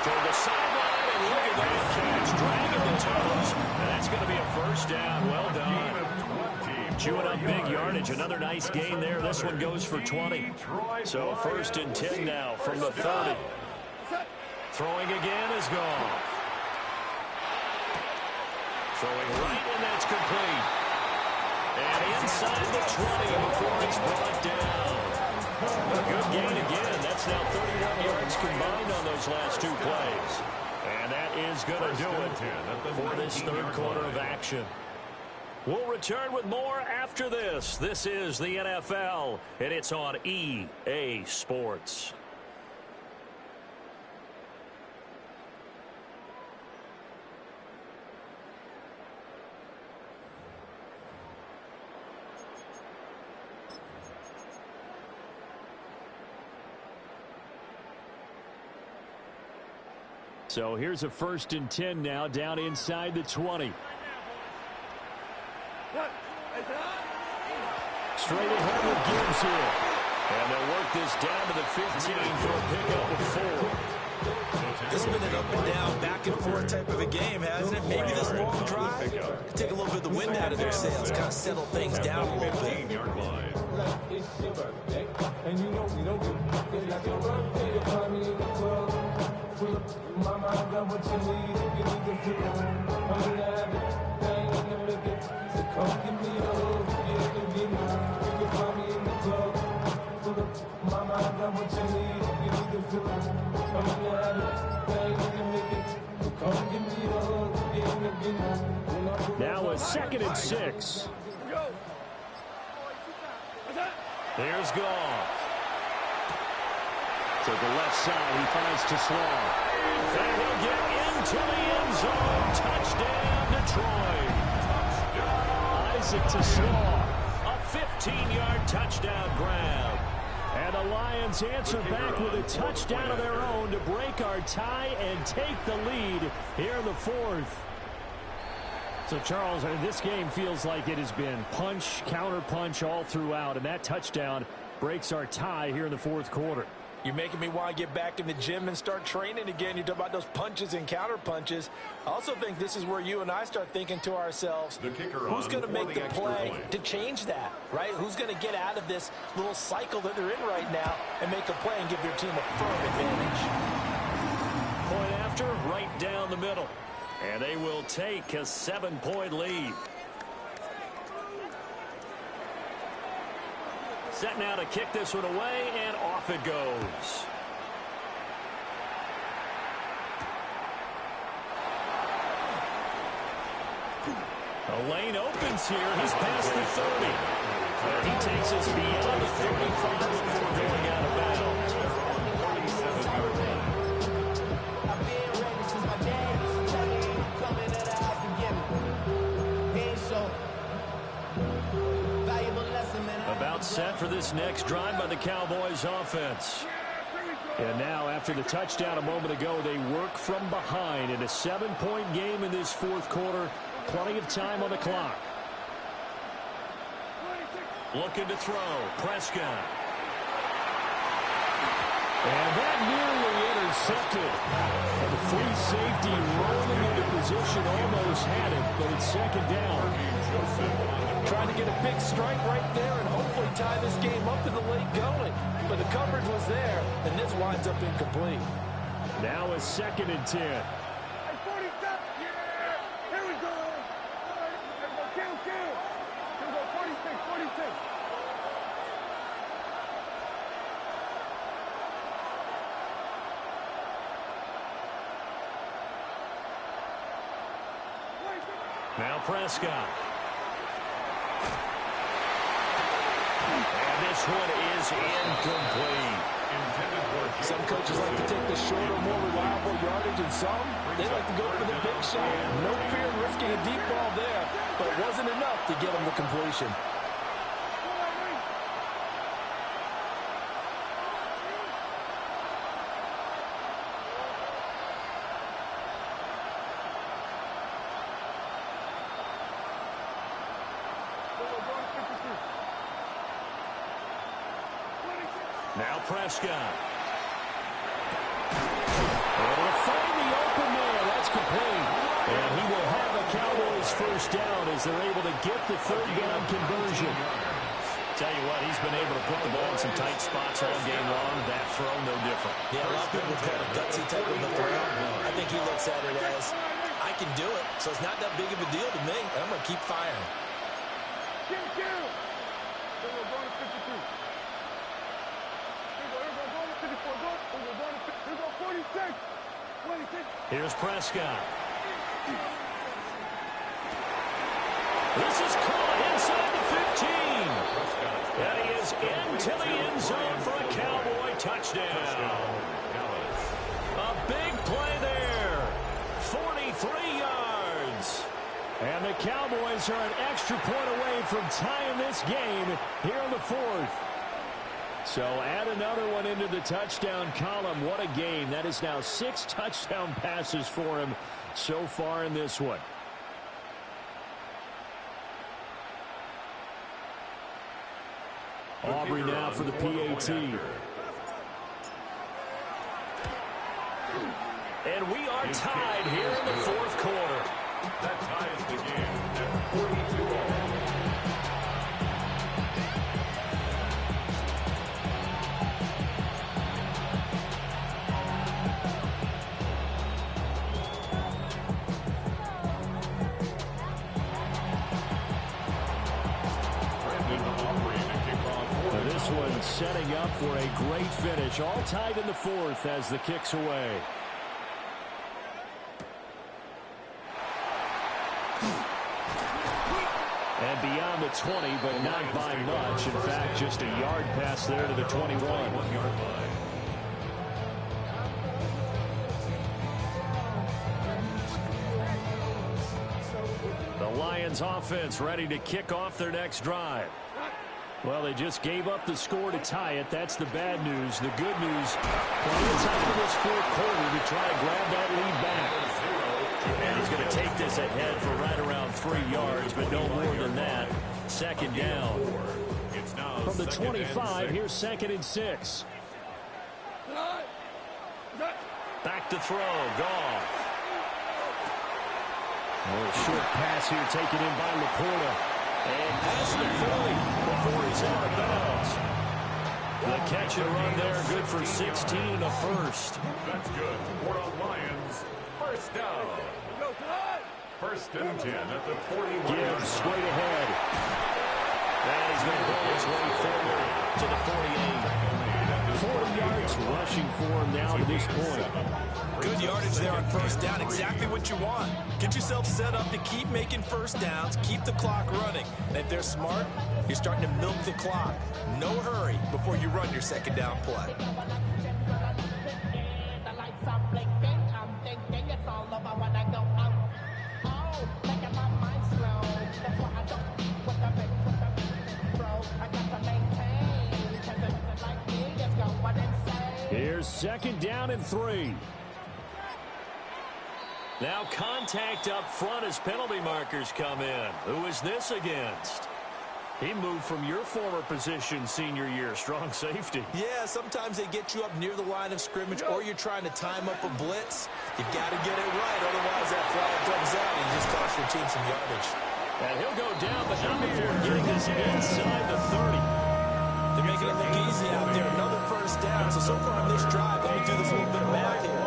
[SPEAKER 1] Toward the sideline, and look at that catch. Dragging the toes. And that's going to be a 1st down. Well done. Chewing up big yardage. Another nice gain there. This one goes for 20. So 1st and 10 now from the 30. Throwing again is Goff. Throwing right, and that's complete. And inside the 20 before it's brought down. A good gain again. That's now 31 yards combined on those last 2 plays. And that is going to do it for this 3rd quarter of action. We'll return with more after this. This is the NFL, and it's on EA Sports.
[SPEAKER 4] So here's a 1st and 10 now down inside the 20. Straight ahead with Gibbs here.
[SPEAKER 1] And they'll work this down to the 15 for a pickup of 4.
[SPEAKER 2] This has been an up and down, back and forth type of a game, hasn't it? Maybe this long drive could take a little bit of the wind out of their sails, kind of settle things down a little bit.
[SPEAKER 5] And you know we don't get like a birthday, you find me in the club. Mama, I got what you need if you need to feel it. I'm gonna have it, thing in the liquor. So come give me a hug, yeah, you can find me in the club. Mama, I got what you need if you need to feel it. I'm gonna have it, thing in the liquor. So come give me a hug, yeah, you can.
[SPEAKER 4] Now a 2nd and 6.
[SPEAKER 1] There's Goff.
[SPEAKER 4] To the left side, he finds Tesslaw.
[SPEAKER 1] And he'll get into the end zone. Touchdown, Detroit.
[SPEAKER 4] Isaac Tesslaw.
[SPEAKER 1] A 15-yard touchdown grab.
[SPEAKER 4] And the Lions answer back with a touchdown of their own to break our tie and take the lead here in the 4th. So, Charles, this game feels like it has been punch, counter-punch all throughout, and that touchdown breaks our tie here in the 4th quarter.
[SPEAKER 2] You're making me want to get back in the gym and start training again. You talk about those punches and counter punches. I also think this is where you and I start thinking to ourselves, who's going to make the play to change that, right? Who's going to get out of this little cycle that they're in right now and make a play and give their team a firm advantage?
[SPEAKER 1] Point after, right down the middle. And they will take a 7-point lead. Set now to kick this one away, and off it goes. The lane opens here. He's past the 30. And he takes us beyond the 35 before going out of bounds. About set for this next drive by the Cowboys offense.
[SPEAKER 4] And now, after the touchdown a moment ago, they work from behind in a 7-point game in this 4th quarter. Plenty of time on the clock.
[SPEAKER 1] Looking to throw. Prescott.
[SPEAKER 4] And that nearly intercepted. And the free safety rolling into position, almost had it, but it's 2nd down.
[SPEAKER 2] Trying to get a big strike right there and hopefully tie this game up in the late going. But the coverage was there, and this winds up incomplete.
[SPEAKER 4] Now a 2nd and 10.
[SPEAKER 5] Hey, 47, yeah! Here we go! All right, everybody, kill! Here we go, 46.
[SPEAKER 1] Now Prescott. And this one is incomplete.
[SPEAKER 2] Some coaches like to take the shorter, more reliable yardage, and some, they like to go for the big shot. No fear in risking a deep ball there, but it wasn't enough to get them the completion.
[SPEAKER 1] Now Prescott. Able to find the open man. That's complete. And he will have a Cowboys first down as they're able to get the third down conversion. Tell you what, he's been able to put the ball in some tight spots all game long. That throw, no different.
[SPEAKER 2] Yeah, a lot of people call it a gutsy type of a throw. I think he looks at it as, I can do it, so it's not that big of a deal to me. I'm going to keep firing.
[SPEAKER 1] Here's Prescott. This is caught inside the 15. And he is into the end zone for a Cowboy touchdown. A big play there. 43 yards.
[SPEAKER 4] And the Cowboys are an extra point away from tying this game here in the fourth. So add another one into the touchdown column. What a game. That is now 6 touchdown passes for him so far in this one. Aubrey now for the PAT.
[SPEAKER 1] And we are tied here in the fourth quarter.
[SPEAKER 3] That ties the game at 42-all.
[SPEAKER 4] This one setting up for a great finish. All tied in the fourth as the kick's away. And beyond the 20, but not by much. In fact, just a yard pass there to the 21.
[SPEAKER 3] 1-yard line.
[SPEAKER 1] The Lions offense ready to kick off their next drive.
[SPEAKER 4] Well, they just gave up the score to tie it. That's the bad news. The good news, plenty of time in this fourth quarter to try to grab that lead back.
[SPEAKER 1] And he's going to take this ahead for right around 3 yards, but no more than that. Second down.
[SPEAKER 3] It's now
[SPEAKER 4] From the
[SPEAKER 3] second
[SPEAKER 4] 25,
[SPEAKER 3] and
[SPEAKER 4] here's 2nd and 6.
[SPEAKER 1] Back to throw. Goff.
[SPEAKER 4] A short pass here taken in by Laporta.
[SPEAKER 1] And past the 40 before he's out of bounds. The catch and run there, good for 16 and a first.
[SPEAKER 3] That's good. For the Lions, first down. First and 10 at the 41.
[SPEAKER 4] Gibbs straight ahead.
[SPEAKER 1] And he's going to roll his way forward to the 48.
[SPEAKER 4] 40 yards rushing for him now to this point.
[SPEAKER 2] Good yardage there on first down. Exactly what you want. Get yourself set up to keep making first downs, keep the clock running. And if they're smart, you're starting to milk the clock. No hurry before you run your second down play.
[SPEAKER 4] Here's 2nd down and 3.
[SPEAKER 1] Now contact up front as penalty markers come in. Who is this against? He moved from your former position senior year, strong safety.
[SPEAKER 2] Yeah, sometimes they get you up near the line of scrimmage or you're trying to time up a blitz. You've got to get it right, otherwise that flag comes out and you just cost your team some yardage.
[SPEAKER 1] And he'll go down, but not before getting this inside the 30.
[SPEAKER 2] They're making it look easy out there. Another first down. So far on this drive, let me do this little bit of math here.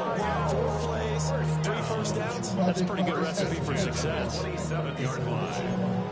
[SPEAKER 2] 4 plays, 3 first downs.
[SPEAKER 1] That's a pretty good recipe for success.
[SPEAKER 3] 27-yard line.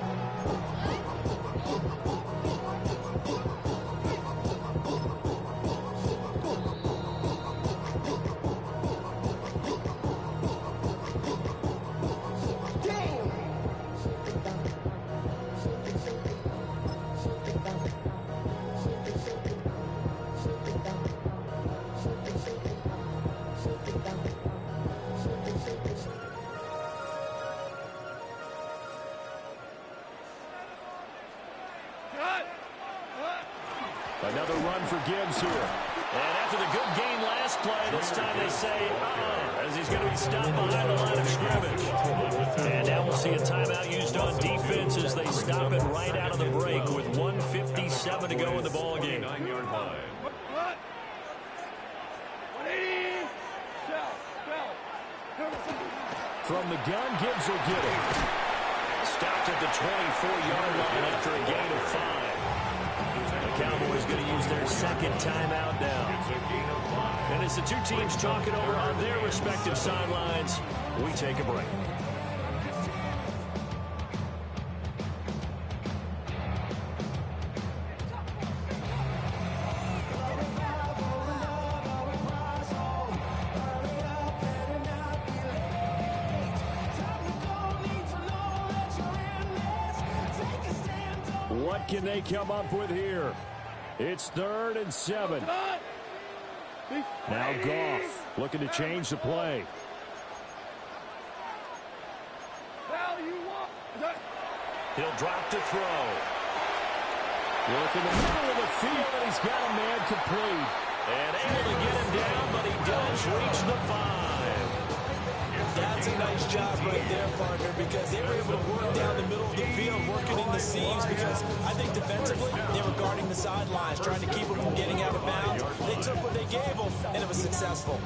[SPEAKER 4] Another run for Gibbs here.
[SPEAKER 1] And after the good gain last play, this time they say, as he's going to be stopped behind the line of scrimmage. And now we'll see a timeout used on defense as they stop it right out of the coming to go in the ball game.
[SPEAKER 3] 9-yard line.
[SPEAKER 4] From the gun, Gibbs will get it.
[SPEAKER 1] Stopped at the 24-yard line after a gain of 5. The Cowboys going to use their second timeout now. And as the two teams talking over on their respective sidelines, we take a break.
[SPEAKER 4] What can they come up with here? It's 3rd and 7. Now Goff looking to change the play.
[SPEAKER 1] He'll drop to throw.
[SPEAKER 4] Look in the middle of the field, and he's got a man complete.
[SPEAKER 1] And able to get him down, but he does reach the 5.
[SPEAKER 2] That's a nice job right there, partner, because they were able to work down the middle of the field, working in the seams, because I think defensively they were guarding the sidelines, trying to keep them from getting out of bounds. They took what they gave them, and it was successful.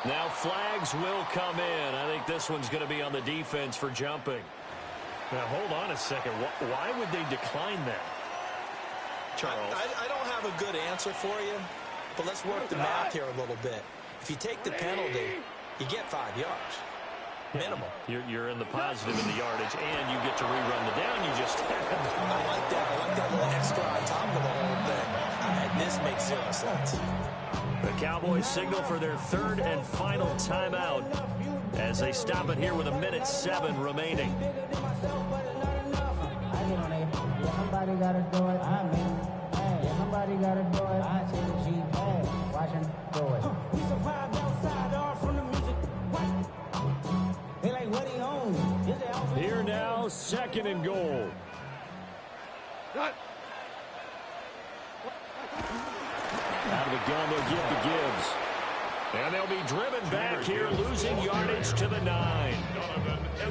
[SPEAKER 1] Now flags will come in. I think this one's going to be on the defense for jumping.
[SPEAKER 4] Now, hold on a second. Why would they decline that?
[SPEAKER 2] Charles? I don't have a good answer for you, but let's work the math here a little bit. If you take the penalty, you get 5 yards. Minimum.
[SPEAKER 1] You're in the positive in the yardage, and you get to rerun the down you just had.
[SPEAKER 2] I like that. I like that little extra on top of the whole thing. This makes 0 sense.
[SPEAKER 1] The Cowboys signal for their 3rd and final timeout as they stop it here with 1:07 remaining.
[SPEAKER 6] Somebody got to do it. I mean, hey, somebody got to do it. I see the G, hey, watching, do it. We survived outside, all from the music. What? They like, what he owns.
[SPEAKER 4] Here now, 2nd and goal. Out of the gun, they'll give to Gibbs.
[SPEAKER 1] And they'll be driven back here, losing yardage to the 9.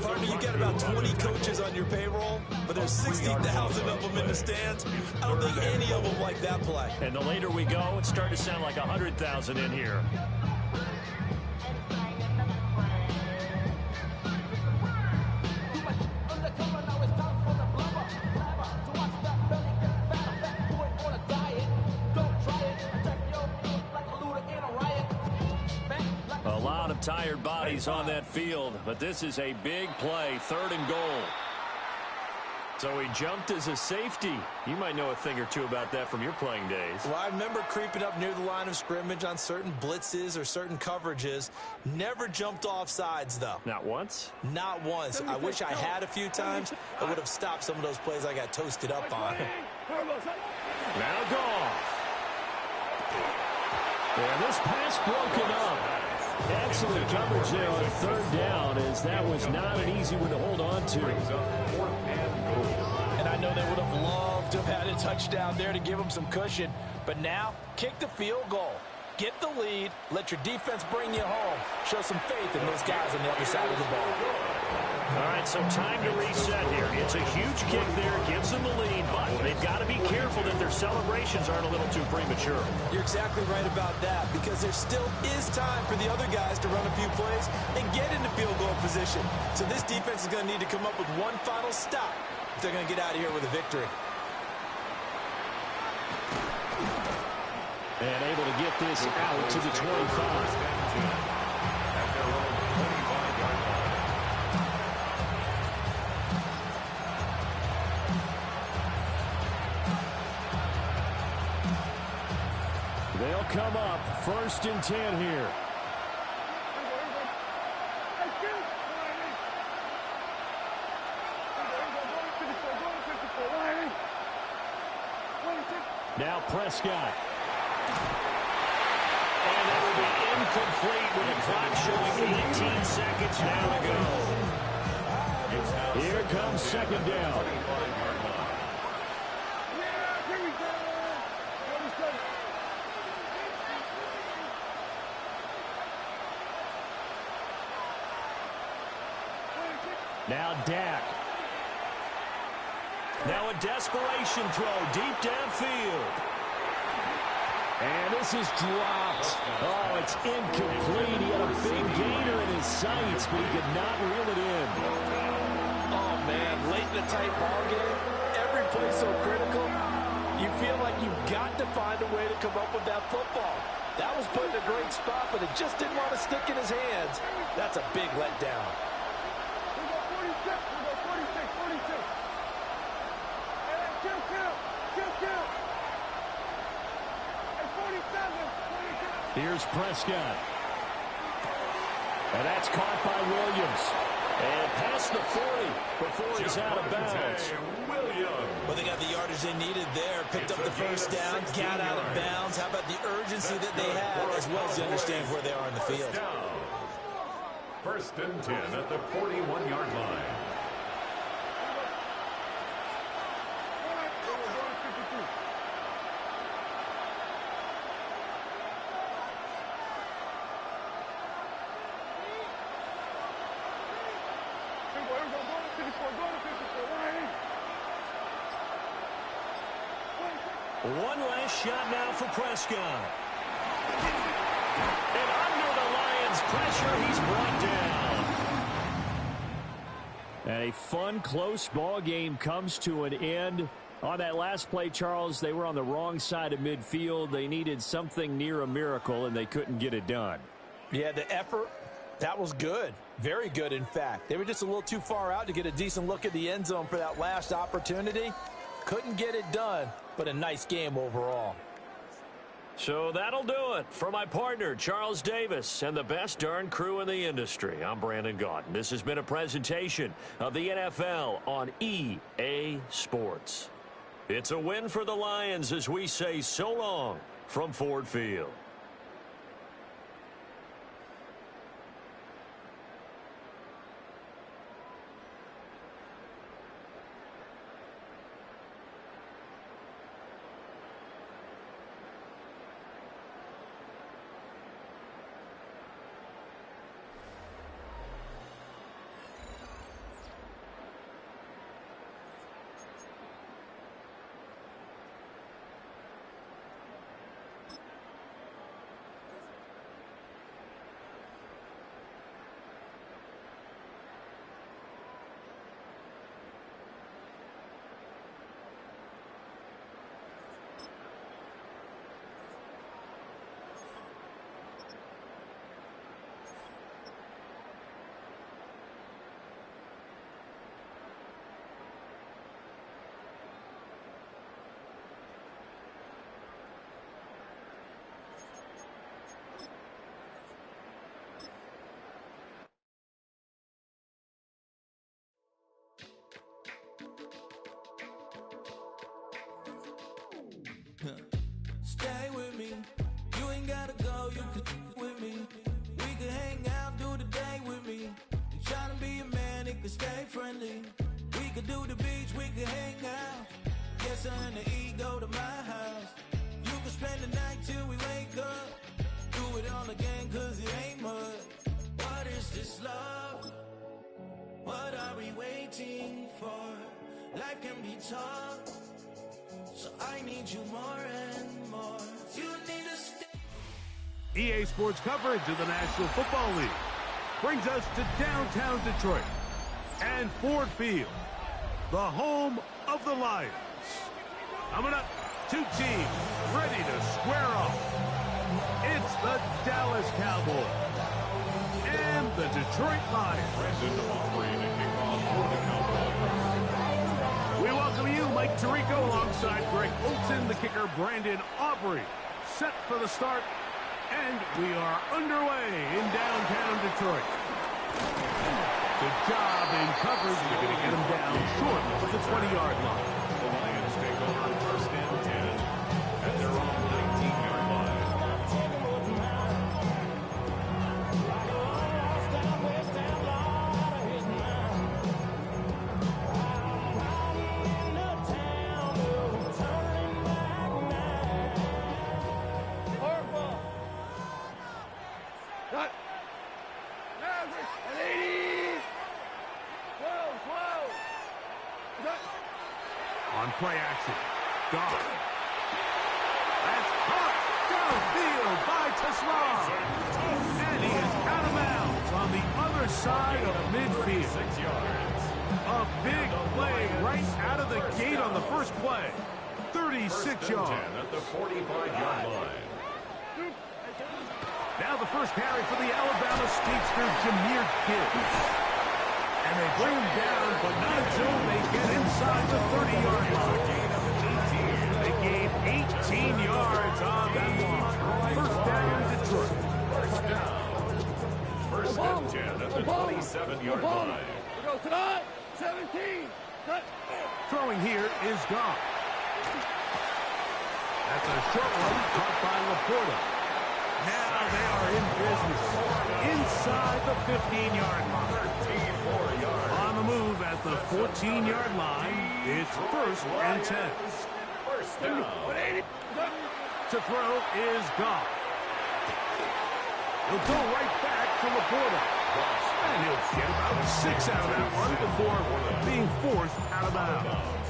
[SPEAKER 2] Partner, you got about 20 coaches on your payroll, but there's 60,000 of them in the stands. I don't think any of them like that play.
[SPEAKER 1] And the later we go, it's starting to sound like 100,000 in here. Tired bodies on that field, but this is a big play, 3rd and goal. So he jumped as a safety. You might know a thing or two about that from your playing days.
[SPEAKER 2] Well, I remember creeping up near the line of scrimmage on certain blitzes or certain coverages. Never jumped off sides, though.
[SPEAKER 1] Not once?
[SPEAKER 2] Not once. I wish I had a few times. I would have stopped some of those plays I got toasted up on.
[SPEAKER 1] Now Goff.
[SPEAKER 4] And this pass broken up. Excellent coverage there on 3rd down, as that was not an easy one to hold on to.
[SPEAKER 2] And I know they would have loved to have had a touchdown there to give them some cushion. But now, kick the field goal. Get the lead. Let your defense bring you home. Show some faith in those guys on the other side of the ball.
[SPEAKER 1] All right, so time to reset here. It's a huge kick there, gives them the lead, but they've got to be careful that their celebrations aren't a little too premature.
[SPEAKER 2] You're exactly right about that, because there still is time for the other guys to run a few plays and get into field goal position. So this defense is going to need to come up with one final stop if they're going to get out of here with a victory.
[SPEAKER 4] And able to get this out to the 25. They'll come up 1st and 10 here. Now Prescott.
[SPEAKER 1] And that will be incomplete with the clock showing 18 seconds now to go.
[SPEAKER 4] Here comes second down. Now Dak.
[SPEAKER 1] Now a desperation throw deep downfield.
[SPEAKER 4] And this is dropped. Oh, it's incomplete. He had a big gainer in his sights, but he could not reel it in.
[SPEAKER 2] Oh, man, late in a tight ball game, every play so critical, you feel like you've got to find a way to come up with that football. That was put in a great spot, but it just didn't want to stick in his hands. That's a big letdown.
[SPEAKER 4] Here's Prescott. And that's caught by Williams.
[SPEAKER 1] And past the 40 before he's out of bounds.
[SPEAKER 2] Well, they got the yardage they needed there. Picked up the first down, got out of bounds. How about the urgency that they have, as well as the understanding where they are in the field?
[SPEAKER 3] First and 10 at the 41-yard line.
[SPEAKER 1] One last shot now for Prescott. And under the Lions' pressure, he's brought down.
[SPEAKER 4] And a fun, close ball game comes to an end. On that last play, Charles, they were on the wrong side of midfield. They needed something near a miracle, and they couldn't get it done.
[SPEAKER 2] Yeah, the effort, that was good. Very good, in fact. They were just a little too far out to get a decent look at the end zone for that last opportunity. Couldn't get it done, but a nice game overall.
[SPEAKER 1] So that'll do it for my partner, Charles Davis, and the best darn crew in the industry. I'm Brandon Gaudin. This has been a presentation of the NFL on EA Sports. It's a win for the Lions as we say so long from Ford Field.
[SPEAKER 7] Stay with me. You ain't gotta go, you can with me. We can hang out, do the day with me. You tryna be a man, it can stay friendly. We could do the beach, we can hang out. Yes, I and the E go to my house. You can spend the night till we wake up. Do it all again, cause it ain't much. What is this love? What are we waiting for? Life can be tough. So I need you more and more. You need to stay.
[SPEAKER 8] EA Sports coverage of the National Football League brings us to downtown Detroit and Ford Field, the home of the Lions. Coming up, two teams ready to square off. It's the Dallas Cowboys and the Detroit Lions. We welcome you, Mike Tirico, alongside Greg Olsen, the kicker, Brandon Aubrey, set for the start, and we are underway in downtown Detroit. Good job in coverage. They're going to get him down short of the 20-yard line.
[SPEAKER 3] The Lions take over first and 10 at their own 19-yard line.
[SPEAKER 8] Tesla. And he is out of bounds on the other side of midfield.
[SPEAKER 3] 6 yards.
[SPEAKER 8] A big play right out of the gate on the first play. 36 yards.
[SPEAKER 3] At the 45-yard line.
[SPEAKER 8] Now the first carry for the Alabama speedster, Jahmyr Gibbs. And they bring him down, but not until they get inside the 30-yard line. They gain 18 yards on that one. First down, Detroit.
[SPEAKER 3] First and 10 at the 27-yard line.
[SPEAKER 5] Go cut. 17. Cut.
[SPEAKER 8] Throwing here is Goff. That's a short one caught by Laporta. Now they are in business inside the 15-yard line.
[SPEAKER 3] 13 yards.
[SPEAKER 8] On the move at the 14-yard line, it's first and 10.
[SPEAKER 3] First down.
[SPEAKER 8] To throw is Goff. He'll go right back to Laporta. And he'll get about 6 out of that one before being forced out of bounds.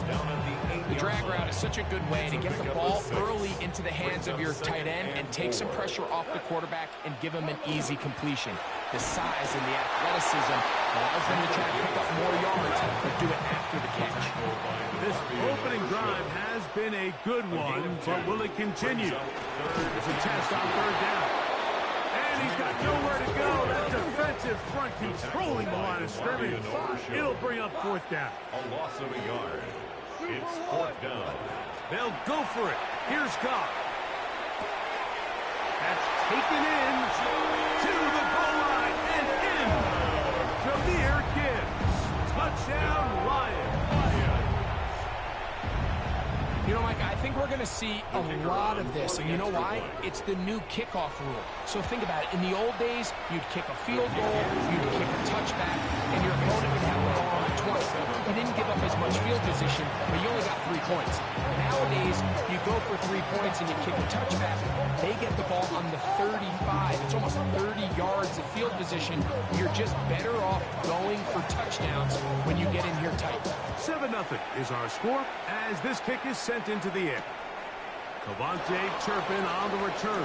[SPEAKER 3] Down at the 8-yard
[SPEAKER 9] The drag route is such a good way to get the ball early into the hands of your tight end and take some pressure off the quarterback and give him an easy completion. The size and the athleticism allows them to try to pick up more yards, but do it after the catch.
[SPEAKER 8] This opening drive has been a good one, but will it continue? It's a test on third down. And he's got nowhere to go. That defensive front controlling the line of scrimmage. It'll bring up fourth down.
[SPEAKER 3] A loss of a yard. It's fourth down.
[SPEAKER 8] They'll go for it. Here's Goff. That's taken in to the goal line and in. Jahmyr Gibbs. Touchdown, Lions.
[SPEAKER 9] You know, Mike, I think we're going to see a lot of this, and you know why? It's the new kickoff rule. So think about it. In the old days, you'd kick a field goal, you'd kick a touchback, and your opponent would have the ball on the 20. You didn't give up as much field position, but you only got 3 points. Nowadays, you go for 3 points and you kick a touchback, they get the ball on the 35. It's almost 30 yards of field position. You're just better off going for touchdowns when you get in here tight.
[SPEAKER 8] 7-0 is our score as this kick is sent into the air. Cavante Turpin on the return.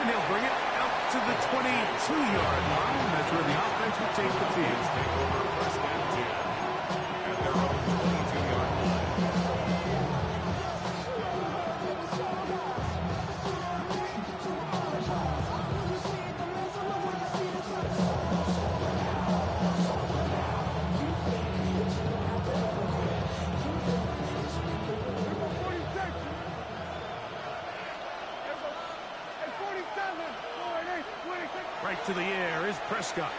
[SPEAKER 8] And he'll bring it out to the 22-yard line. That's where the offense will take the field.
[SPEAKER 3] Take over first and 10. At their own 22-yard line.
[SPEAKER 8] Right to the air is Prescott.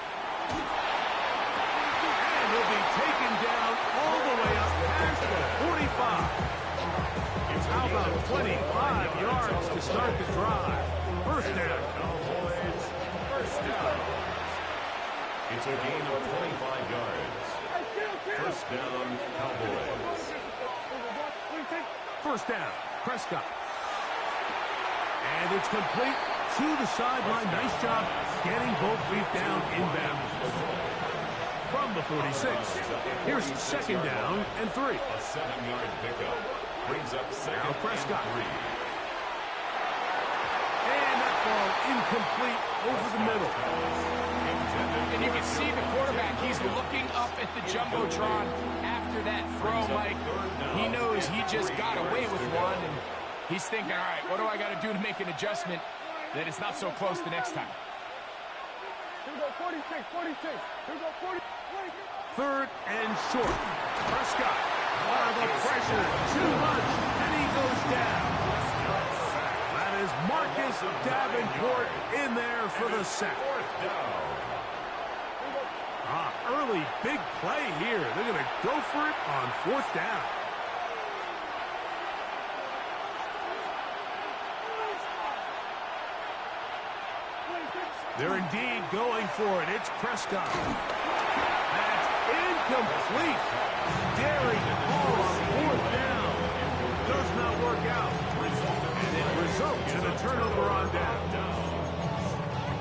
[SPEAKER 8] And he'll be taken down all the way up past the 45. How about 25 yards to start the drive? First down.
[SPEAKER 3] Cowboys, first down. It's a gain of 25 yards. First down, Cowboys.
[SPEAKER 8] First down, Prescott. And it's complete to the sideline. Nice job getting both feet down inbound. From the 46, here's second down and 3.
[SPEAKER 3] A 7-yard pickup brings up second
[SPEAKER 8] Now Prescott.
[SPEAKER 3] and 3.
[SPEAKER 8] And that ball incomplete over the middle.
[SPEAKER 9] And you can see the quarterback, he's looking up at the Jumbotron after that throw, Mike. He knows he just got away with one, and he's thinking, all right, what do I got to do to make an adjustment that it's not so close the next time?
[SPEAKER 5] Here we go, 46. Here we go, 40.
[SPEAKER 8] Third and short. Prescott. The pressure too much, and he goes down. That is Marcus Davenport in there for the sack. Early big play here. They're going to go for it on fourth down. They're indeed going for it. It's Prescott. That's incomplete. Daring ball on fourth down. Does not work out. And it results in a turnover on down.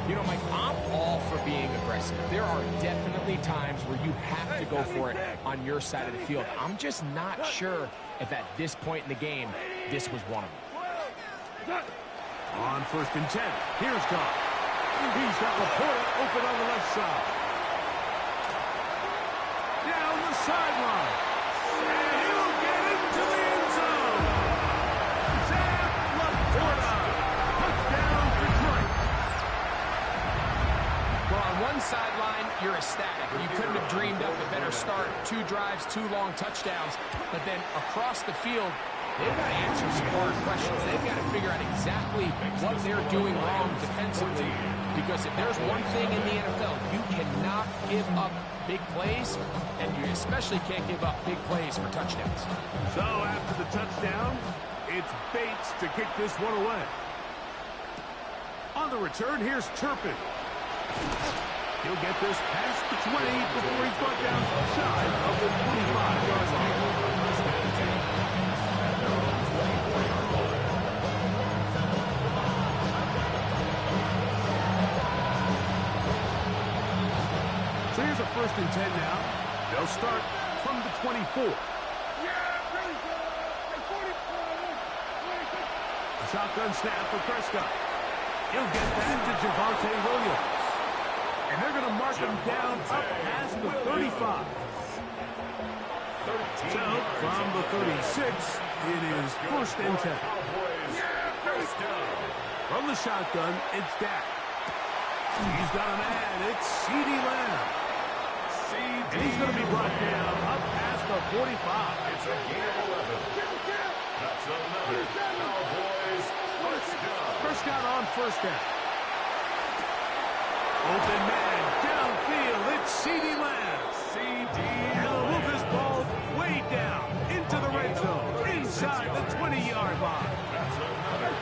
[SPEAKER 9] You know, Mike, I'm all for being aggressive. There are definitely times where you have to go for it on your side of the field. I'm just not sure if at this point in the game, this was one of them.
[SPEAKER 8] On 1st and 10, here's Goff. He's got Laporta open on the left side. Down the sideline. And he'll get into the end zone. Sam Laporta. Touchdown, Detroit.
[SPEAKER 9] Well, on one sideline, you're ecstatic. You couldn't have dreamed up a better start. 2 drives, 2 long touchdowns. But then across the field, they've got to answer some hard questions. They've got to figure out exactly what they're doing wrong defensively. Because if there's one thing in the NFL, you cannot give up big plays, and you especially can't give up big plays for touchdowns.
[SPEAKER 8] So after the touchdown, it's Bates to kick this one away. On the return, here's Turpin. He'll get this past the 20 before he's brought down shy of the 25-yard line. So here's a 1st and 10 now. They'll start from the 24. A shotgun snap for Prescott. He'll get that to Javonte Williams. And they're going to mark him down up past the 35. So from the 36, it is 1st and 10. From the shotgun, it's Dak. He's got a man. It's CeeDee Lamb. And he's going to be brought down up past the 45.
[SPEAKER 3] It's a gain of 11. That's another Cowboys first down.
[SPEAKER 8] Prescott on 1st down. Open man downfield. It's CeeDee Lamb. And they'll move this ball way down into the red zone, inside the 20-yard line.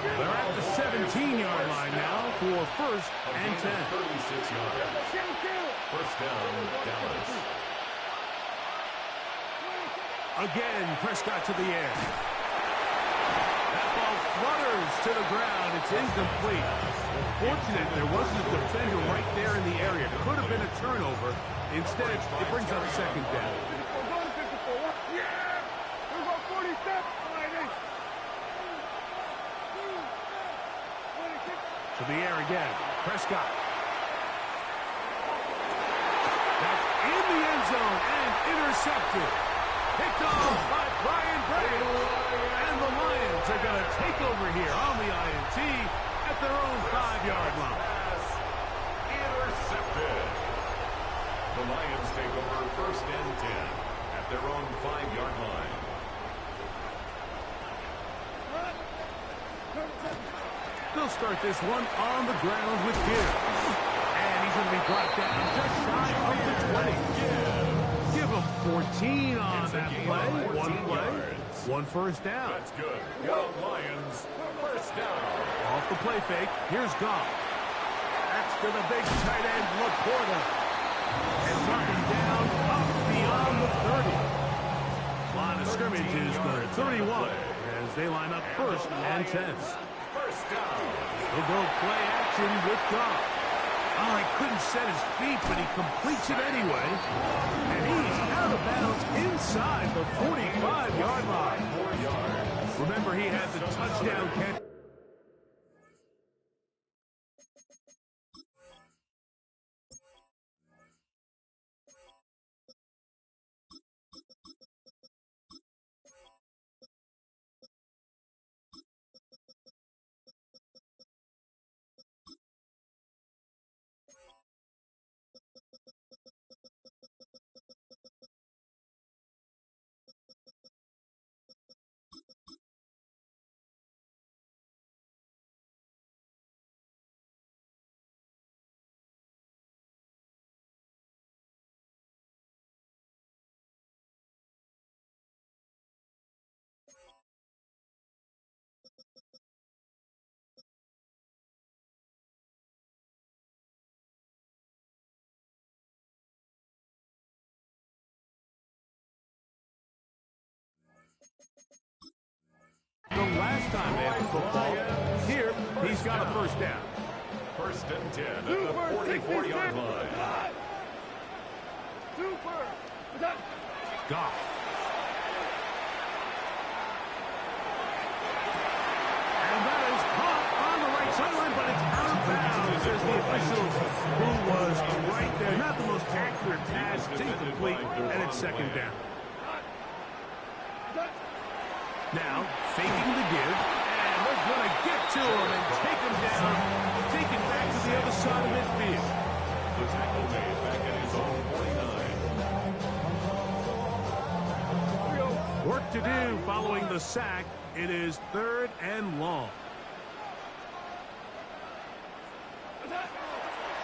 [SPEAKER 8] They're at the 17-yard line now for 1st and 10.
[SPEAKER 3] 36 yards. First down, Dallas.
[SPEAKER 8] Again, Prescott to the air. That ball flutters to the ground. It's incomplete. Fortunate there wasn't a defender right there in the area. Could have been a turnover. Instead, it brings up 2nd down. To the air again. Prescott. That's in the end zone and intercepted. Picked off by Brian Bray. And the Lions are going to take over here on the INT at their own 5-yard line.
[SPEAKER 3] Intercepted. The Lions take over 1st and 10 at their own 5-yard line.
[SPEAKER 8] They'll start this one on the ground with Gibbs. And he's going to be brought down just shy of the 20. Give him 14 on that play. 1 play, 1 first down.
[SPEAKER 3] That's good. Go Lions. First down.
[SPEAKER 8] Off the play fake, here's Goff. That's to the big tight end, Laporta. And knock him down up beyond the 30. Line of scrimmage is the 31 as they line up 1st and 10.
[SPEAKER 3] First down.
[SPEAKER 8] He'll go play action with Goff. Oh, he couldn't set his feet, but he completes it anyway. And he's out of bounds inside the 45-yard line.
[SPEAKER 3] 4 yards.
[SPEAKER 8] Remember, he had the touchdown catch. The last time they had football, here he's got a first down.
[SPEAKER 3] 1st and 10 at the 44-yard line.
[SPEAKER 8] Goff. And that is caught on the right officials who was right there. Not the most accurate pass. It's incomplete, and it's second down. Now, faking the give, and they're going to get to him and take him down, take it back to the other side of midfield.
[SPEAKER 3] The tackle made back at his own 49.
[SPEAKER 8] Work to do following the sack. It is 3rd and long.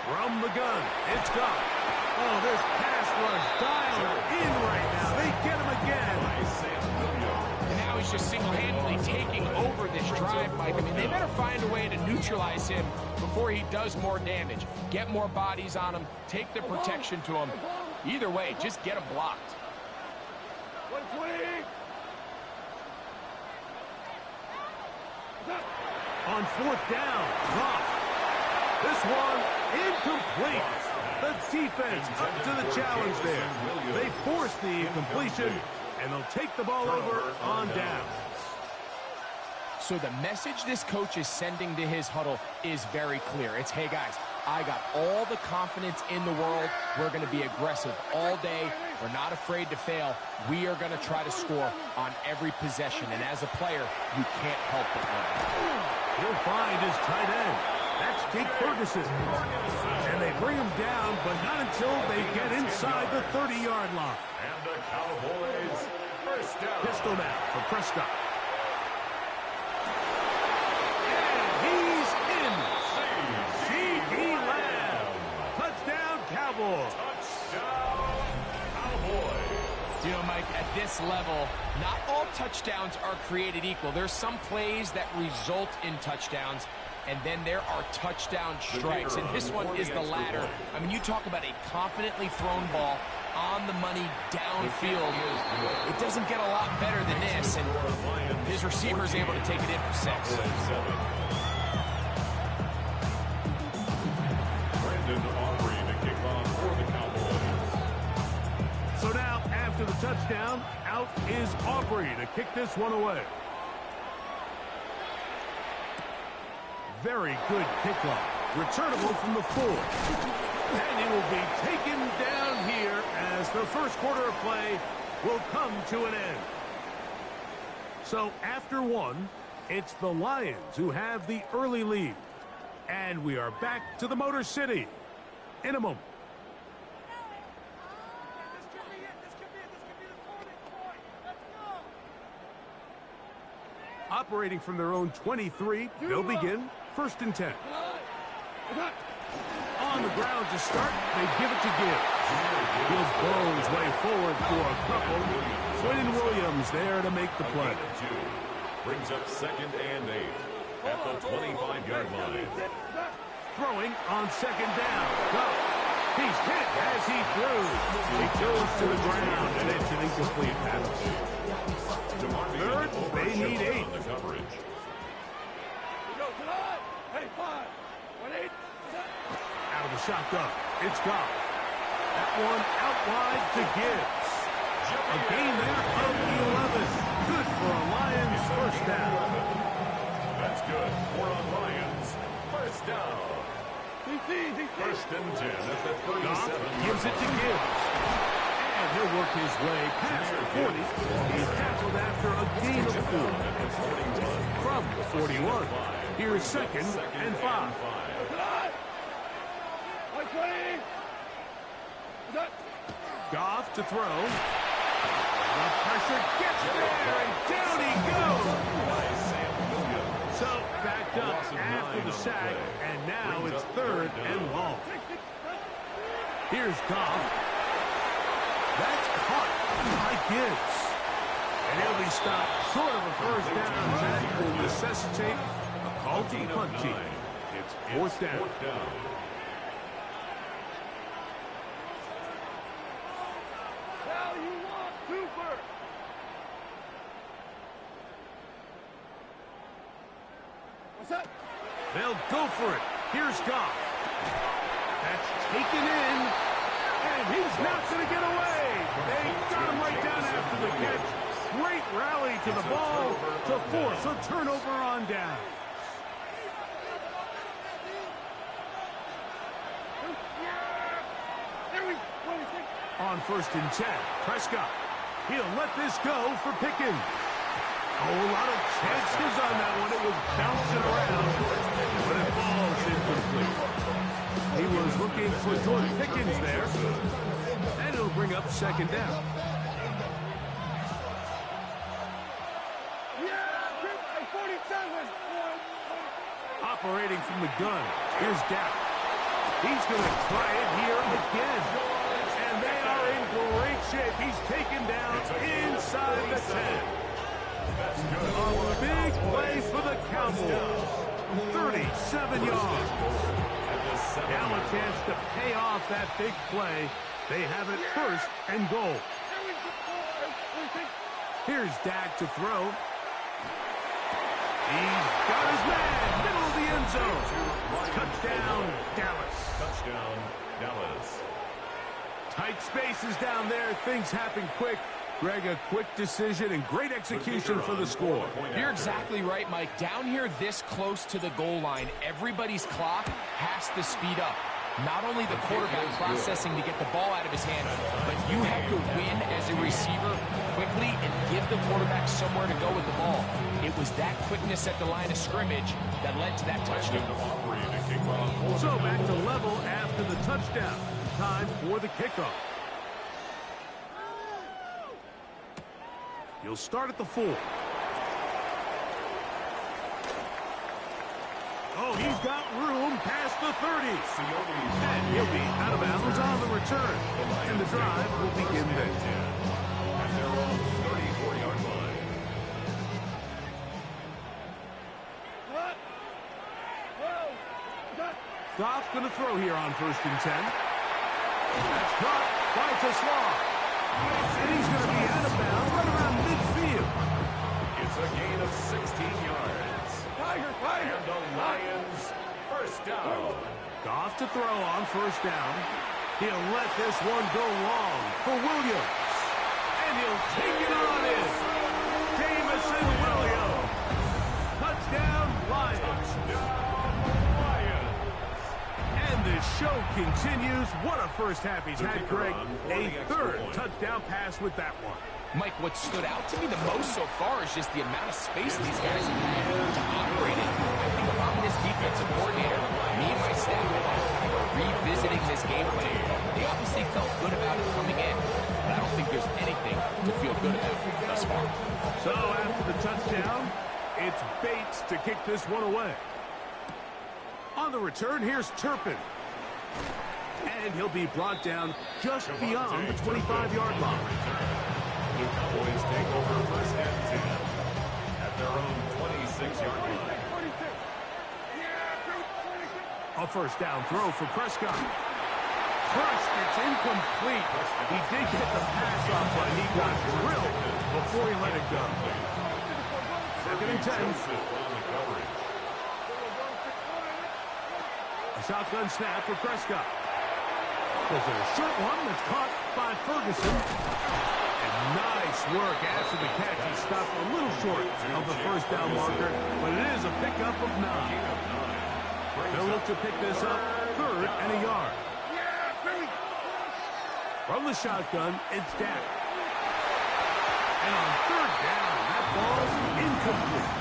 [SPEAKER 8] From the gun, it's gone. Oh, this pass was dialed in right now. They get him again.
[SPEAKER 9] And now he's just single-handedly taking over this drive, Mike. I mean, they better find a way to neutralize him before he does more damage. Get more bodies on him, take the protection to him. Either way, just get him blocked.
[SPEAKER 8] On 4th down, Goff. This one incomplete. The defense up to the challenge there. They force the incompletion, and they'll take the ball over on downs.
[SPEAKER 9] So the message this coach is sending to his huddle is very clear. It's, hey, guys, I got all the confidence in the world. We're going to be aggressive all day. We're not afraid to fail. We are going to try to score on every possession. And as a player, you can't help but win.
[SPEAKER 8] He'll find his tight end. That's Jake Ferguson. And they bring him down, but not until they get inside the 30-yard line.
[SPEAKER 3] And the Cowboys first down.
[SPEAKER 8] Pistol now for Prescott. And he's in. C.D. Lamb. Touchdown, Cowboys.
[SPEAKER 3] Touchdown, Cowboys.
[SPEAKER 9] You know, Mike, at this level, not all touchdowns are created equal. There's some plays that result in touchdowns, and then there are touchdown strikes, and this one is the latter. I mean, you talk about a confidently thrown ball on the money downfield. It doesn't get a lot better than this, and his receiver is able to take it in for 6.
[SPEAKER 3] Brandon Aubrey to kick off for the Cowboys.
[SPEAKER 8] So now, after the touchdown, out is Aubrey to kick this one away. Very good kickoff. Returnable from the 4. And he will be taken down here as the first quarter of play will come to an end. So after 1, it's the Lions who have the early lead. And we are back to the Motor City in a moment. Operating from their own 23, they'll begin 1st and 10. On the ground to start, they give it to Gibbs. Gibbs blows way forward for a couple. Quinn Williams there to make the play.
[SPEAKER 3] Brings up 2nd and 8 at the 25-yard line.
[SPEAKER 8] Throwing on 2nd down. Go. He's hit as he threw. He goes to the ground, and it's an incomplete pass. 3rd, they need 8. Out of the shotgun, it's Goff. That one out wide to Gibbs. A gain there of the 11. Good for a Lions first down.
[SPEAKER 3] That's good for a Lions first down. 1st and 10 at the 37.
[SPEAKER 8] Goff gives it to Gibbs. And he'll work his way past the 40. He's tackled after a gain of 4. From the 41. Here's 2nd and 5. Goff to throw. The pressure gets there, and down he goes. So backed up after the sack, and now it's 3rd and long. Here's Goff. That's caught by Gibbs. And he'll be stopped short of a first down. That will necessitate a call to the punt team. It's 4th down. They'll go for it. Here's Goff. That's taken in. And he's not going to get away. They got him right down after the catch. Great rally to the ball to force a turnover on down. on 1st and 10. Prescott. He'll let this go for Pickens. Oh, a lot of chances on that one. It was bouncing around, but it falls incomplete. He was looking for George Pickens there, and it'll bring up 2nd down. Operating from the gun. Here's Dak. He's going to try it here again. And they are in great shape. He's taken down inside the 10. A big play for the Cowboys. 37 yards. Now a chance to pay off that big play. They have it 1st and goal. Here's Dak to throw. He's got his man, middle of the end zone. Touchdown, Dallas.
[SPEAKER 3] Touchdown, Dallas.
[SPEAKER 8] Tight spaces down there. Things happen quick. Greg, a quick decision and great execution for the score.
[SPEAKER 9] You're exactly right, Mike. Down here this close to the goal line, everybody's clock has to speed up. Not only the quarterback processing to get the ball out of his hand, but you have to win as a receiver quickly and give the quarterback somewhere to go with the ball. It was that quickness at the line of scrimmage that led to that touchdown.
[SPEAKER 8] So back to level after the touchdown. Time for the kickoff. You'll start at the 4. Oh, he's got room past the 30. And he'll be out of bounds on the return. And the drive will begin then.
[SPEAKER 3] At their own 34-yard line.
[SPEAKER 8] Goff going to throw here on 1st and 10. That's caught by Tesla. And he's going to be out of bounds right around midfield.
[SPEAKER 3] It's a gain of 16 yards. And the Lions 1st down.
[SPEAKER 8] Goff to throw on 1st down. He'll let this one go long for Williams. And he'll take it on in. Jamison Williams. Touchdown, Lions. And the show continues. What a first half he's had, Greg. A 3rd touchdown pass with that one.
[SPEAKER 9] Mike, what stood out to me the most so far is just the amount of space these guys have had to operate in. I think if I'm this defensive coordinator, me and my staff are revisiting this game plan. They obviously felt good about it coming in, but I don't think there's anything to feel good about thus far.
[SPEAKER 8] So after the touchdown, it's Bates to kick this one away. On the return, here's Turpin. And he'll be brought down just beyond the 25-yard line.
[SPEAKER 3] The Cowboys take over 1st and 10 at their own 26-yard line.
[SPEAKER 8] A 1st down throw for Prescott. First, it's incomplete. He did get the pass off, but he got drilled before he let it go. 2nd and 10. A shotgun snap for Prescott. There's a short one that's caught by Ferguson. Nice work after the catch. He stopped a little short of the 1st down marker, but it is a pickup of 9. They'll look to pick this up 3rd and a yard. From the shotgun, it's Dak. And on 3rd down, that ball's incomplete.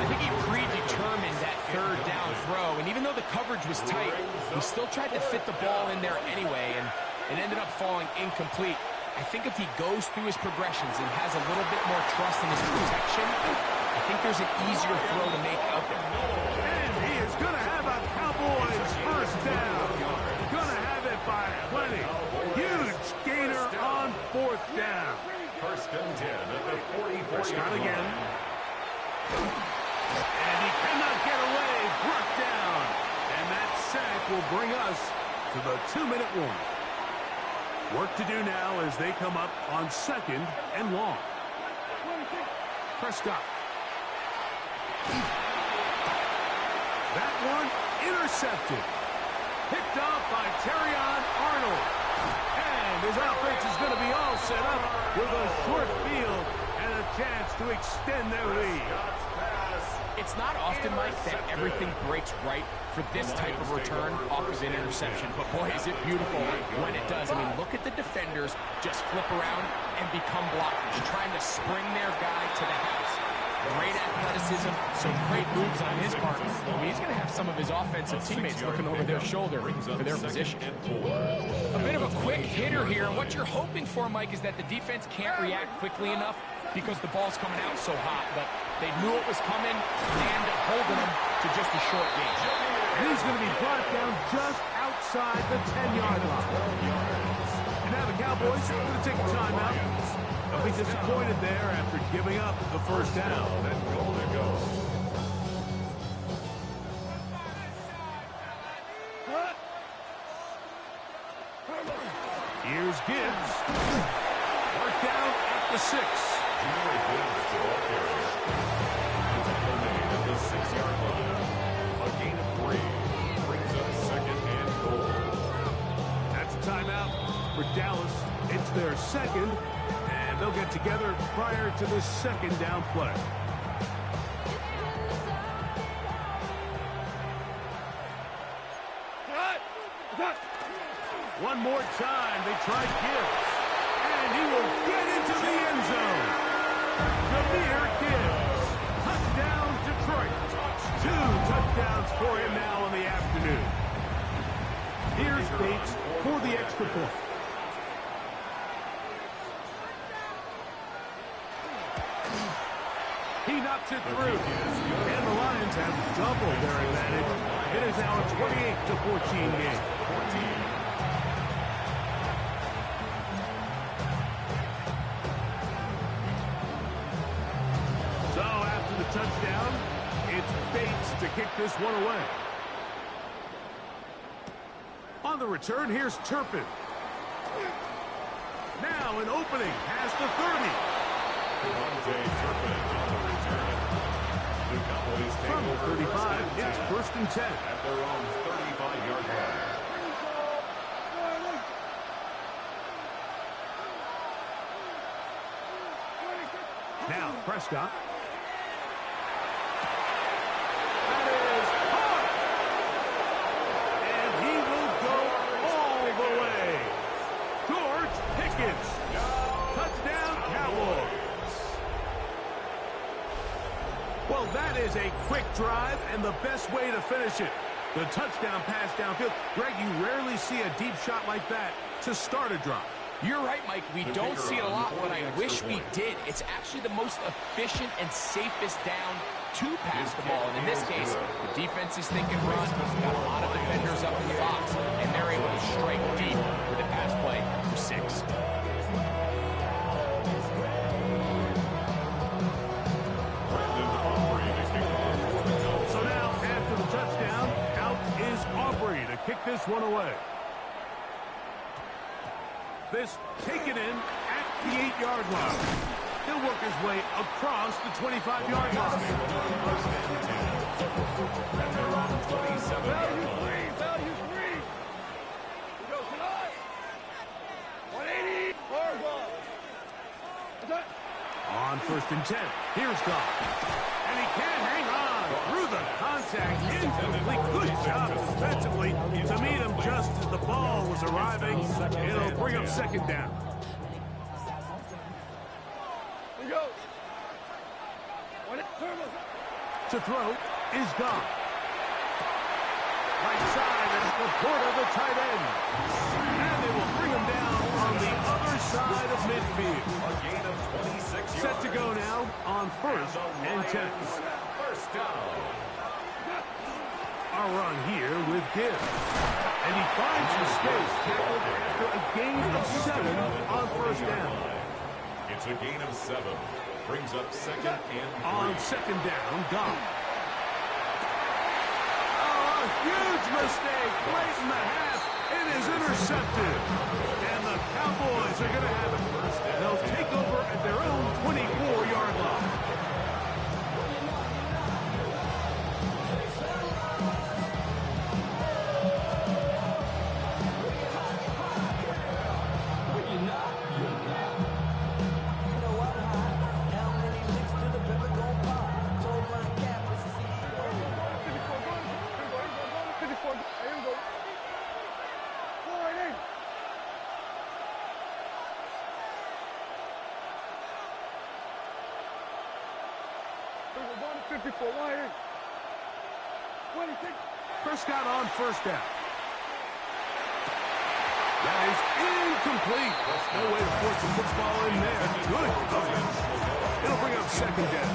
[SPEAKER 9] I think he predetermined that 3rd down throw, and even though the coverage was tight, he still tried to fit the ball in there anyway, and it ended up falling incomplete. I think if he goes through his progressions and has a little bit more trust in his protection, I think there's an easier throw to make out there.
[SPEAKER 8] And he is going to have a Cowboys 1st down. Going to have it by plenty. Huge gainer on 4th down.
[SPEAKER 3] 1st and 10 at the 44-yard line.
[SPEAKER 8] Again. And he cannot get away. Brought down. And that sack will bring us to the 2-minute warning. Work to do now as they come up on 2nd and long. Prescott. That one intercepted. Picked off by Terrion Arnold. And his offense is going to be all set up with a short field and a chance to extend their lead.
[SPEAKER 9] It's not often, Mike, that everything breaks right for this type of return off of an interception. But, boy, is it beautiful when it does. I mean, look at the defenders just flip around and become blockers, trying to spring their guy to the house. Great athleticism, some great moves on his part. I mean, he's going to have some of his offensive teammates looking over their shoulder for their position. A bit of a quick hitter here, and what you're hoping for, Mike, is that the defense can't react quickly enough because the ball's coming out so hot, but they knew it was coming. They end up holding him to just a short gain.
[SPEAKER 8] He's going to be brought down just outside the 10-yard line. And now the Cowboys are going to take a timeout. They'll be disappointed there after giving up the first down.
[SPEAKER 3] And goal to go.
[SPEAKER 8] Here's Gibbs. Marked down at the 6.
[SPEAKER 3] At the 6-yard line. A gain of 3 brings up second and goal.
[SPEAKER 8] That's a timeout for Dallas. It's their second, and they'll get together prior to the second down play. One more time, they try Gibbs, and he will get into the end zone. Jahmyr Gibbs, touchdown Detroit. 2 touchdowns for him now in the afternoon. Here's Bates for the extra point. He knocks it through, and the Lions have doubled their advantage. It is now a 28-14 game. So after the touchdown, it's Bates to kick this one away. On the return, here's Turpin. Now an opening has the 30.
[SPEAKER 3] Devontae Turpin on the return. The Cowboys take
[SPEAKER 8] From
[SPEAKER 3] over
[SPEAKER 8] 35, it's first and 10.
[SPEAKER 3] at their own 35-yard line.
[SPEAKER 8] Now Prescott. That is hard. And he will go all the way. George Pickens. Touchdown Cowboys. Well, that is a quick drive and the best way to finish it. The touchdown pass downfield. Greg, you rarely see a deep shot like that to start a drive.
[SPEAKER 9] You're right, Mike. We don't see it a lot, but I wish we did. It's actually the most efficient and safest down to pass the ball. And in this case, the defense is thinking run. Got a lot of defenders up in the box, and they're able to strike deep with a pass play for 6.
[SPEAKER 8] So now, after the touchdown, out is Aubrey to kick this one away. This taken in at the 8-yard line. He'll work his way across the 25-yard line. On first and 10, here's Goff. And he can't hang on through the contact. Incomplete. Good job defensively to meet him just as the ball was arriving. It'll bring up second down. To throw is Goff. Right side, it's Laporta, the tight end. And they will bring him down on the other side of midfield.
[SPEAKER 3] A gain of 26 yards.
[SPEAKER 8] Set to go now on first and 10.
[SPEAKER 3] First down.
[SPEAKER 8] A run here with Gibbs. And he finds the space tackled after a gain of 7 on first down.
[SPEAKER 3] It's a gain of 7. Brings up second and 3.
[SPEAKER 8] On second down, Goff. Oh, a huge mistake late in the half. It is intercepted. And the Cowboys are going to have it. They'll take over at their own 24-yard line. Prescott on first down. That is incomplete. No way to force the football in there. Good coverage. It'll bring up second down.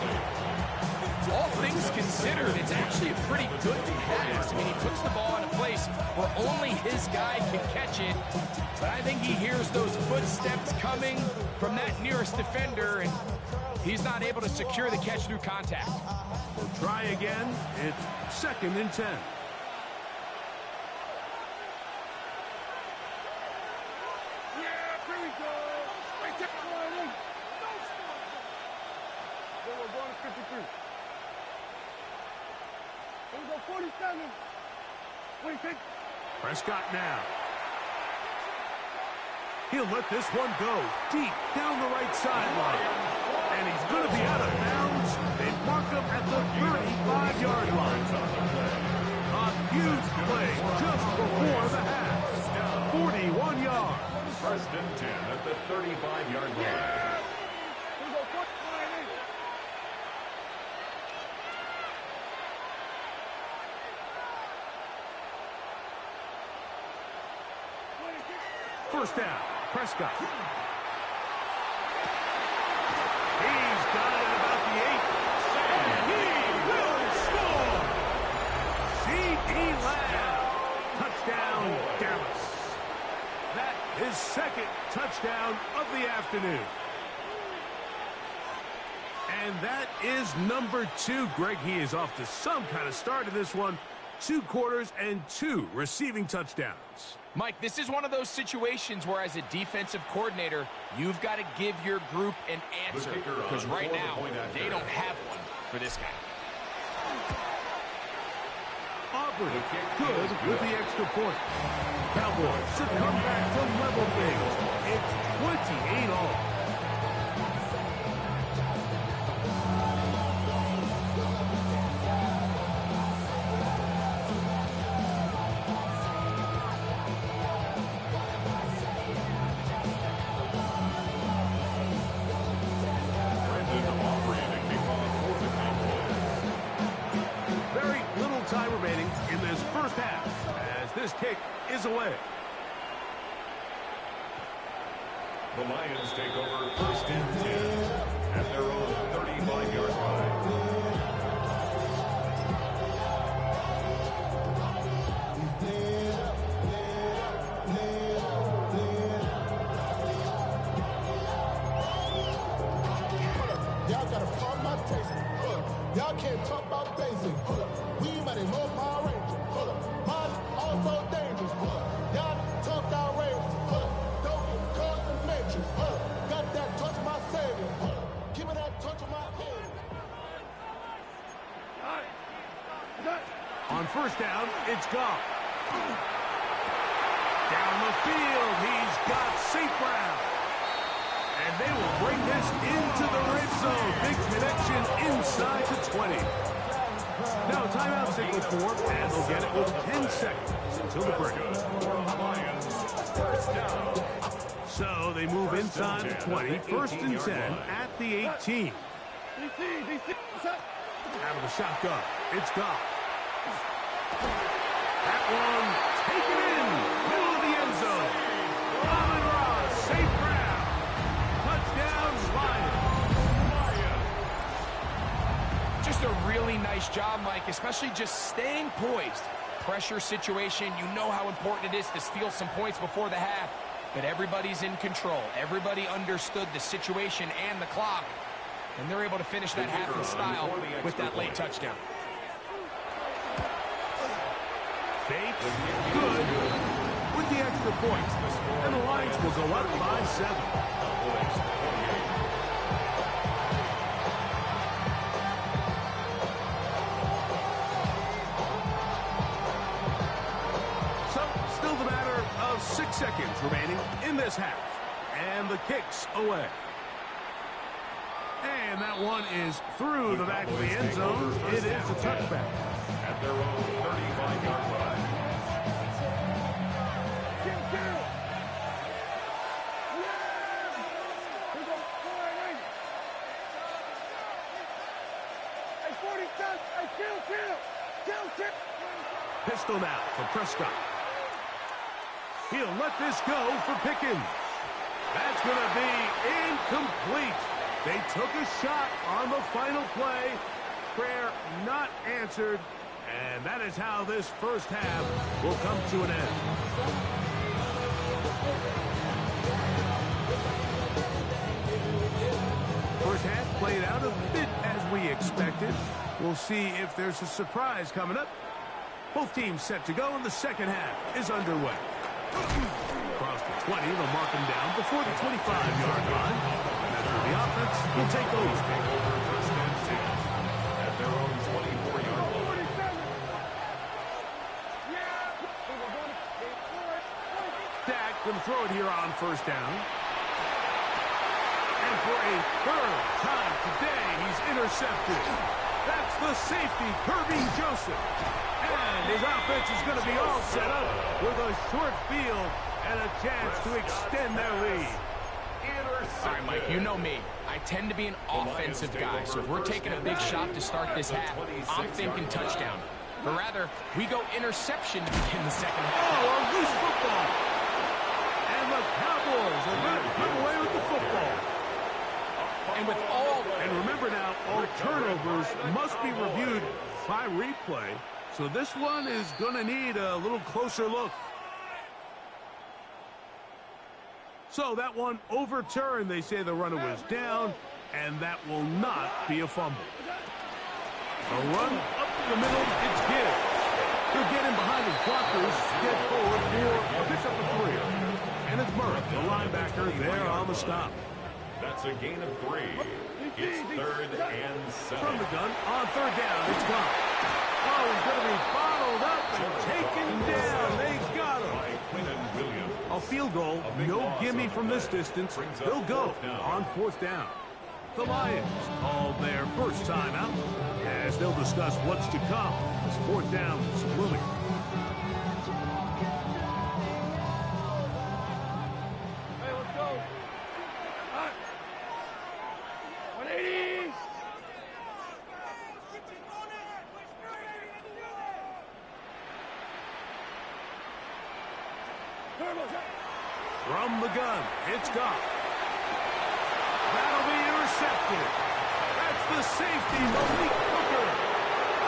[SPEAKER 9] All things considered, it's actually a pretty good pass. I mean, he puts the ball in a place where only his guy can catch it. But I think he hears those footsteps coming from that nearest defender, and he's not able to secure the catch through contact.
[SPEAKER 8] We'll try again. It's 2nd and 10. Prescott now. He'll let this one go deep down the right sideline. And he's going to be out of bounds. They mark him at the 35-yard line. A huge play just before the half. 41 yards.
[SPEAKER 3] 1st and 10 at the 35-yard line.
[SPEAKER 8] First down, Prescott. He's got it at about the 8. And he will score! C.D. Lamb. Touchdown, Dallas. That is 2nd touchdown of the afternoon. And that is number 2. Greg, he is off to some kind of start in this one. 2 quarters and 2 receiving touchdowns.
[SPEAKER 9] Mike, this is one of those situations where as a defensive coordinator, you've got to give your group an answer. Because right now, they don't have one for this guy.
[SPEAKER 8] Auburn good with the extra point. Cowboys should come back to level things. It's 28 all. Time remaining in this first half as this kick is away.
[SPEAKER 3] The Lions take over 1st and 10 at their own 35-yard line.
[SPEAKER 10] Y'all got a problem my taste. Y'all can't talk about basic. We might as well Power Rangers. Mine also dangerous. Y'all talk outrageous. Don't get caught in the matrix. Got that touch my savior. Give me that touch of my head.
[SPEAKER 8] On first down, it's Goff. Down the field, he's got St. Brown. And they will bring this into the red zone. Big connection inside the 20. Now timeout signal form, and they'll get it with 10 seconds until the break. So they move inside the 20, 1st and 10 at the 18. Out of the shotgun, it's Goff. That one taken in, middle of the end zone. Amon-Ra, St. Brown. Touchdown, Lions.
[SPEAKER 9] Just a really nice job, Mike, especially just staying poised. Pressure situation, you know how important it is to steal some points before the half, but everybody's in control. Everybody understood the situation and the clock, and they're able to finish that half in style with that late touchdown.
[SPEAKER 8] Bates, good with the extra points, and the Lions will go up by 7. Still the matter of 6 seconds remaining in this half. And the kick's away. And that one is through the back of the end zone. It is a touchback.
[SPEAKER 3] At their own 35-yard line.
[SPEAKER 10] Hey, 47!
[SPEAKER 8] Pistol now for Prescott. He'll let this go for Pickens. That's going to be incomplete. They took a shot on the final play. Prayer not answered. And that is how this first half will come to an end. First half played out a bit as we expected. We'll see if there's a surprise coming up. Both teams set to go, and the second half is underway. Across the 20, they'll mark him down before the 25-yard line. And that's where the offense will take over.
[SPEAKER 3] First and 10 at their own 24-yard line.
[SPEAKER 8] Dak going to throw it here on first down. And for a third time today, he's intercepted. That's the safety, Kirby Joseph. And his offense is going to be all set up with a short field and a chance to extend their lead.
[SPEAKER 9] All right, Mike, you know me. I tend to be an offensive guy, so if we're taking a big shot to start this half, I'm thinking touchdown. But rather, we go interception to begin the second half.
[SPEAKER 8] Oh, a loose football. And the Cowboys are going to come away with the football. And remember now, all turnovers must be reviewed by replay. So this one is going to need a little closer look. So that one overturned. They say the runner was down, and that will not be a fumble. A run up the middle, it's Gibbs. He'll get in behind his blockers, get forward for a pick up of 3. And it's Murray, the linebacker, there on the stop.
[SPEAKER 3] That's a gain of 3. It's 3rd and 7.
[SPEAKER 8] From the gun, on third down, it's gone. Oh, he's going to be bottled up and taken down. They got him. A field goal, no gimme from this distance. They'll go on 4th down. The Lions called their first timeout as they'll discuss what's to come as 4th down is looming.
[SPEAKER 5] Hey, let's go. All right. 180.
[SPEAKER 8] From the gun, it's Goff. That'll be intercepted. That's the safety, Malik Hooker.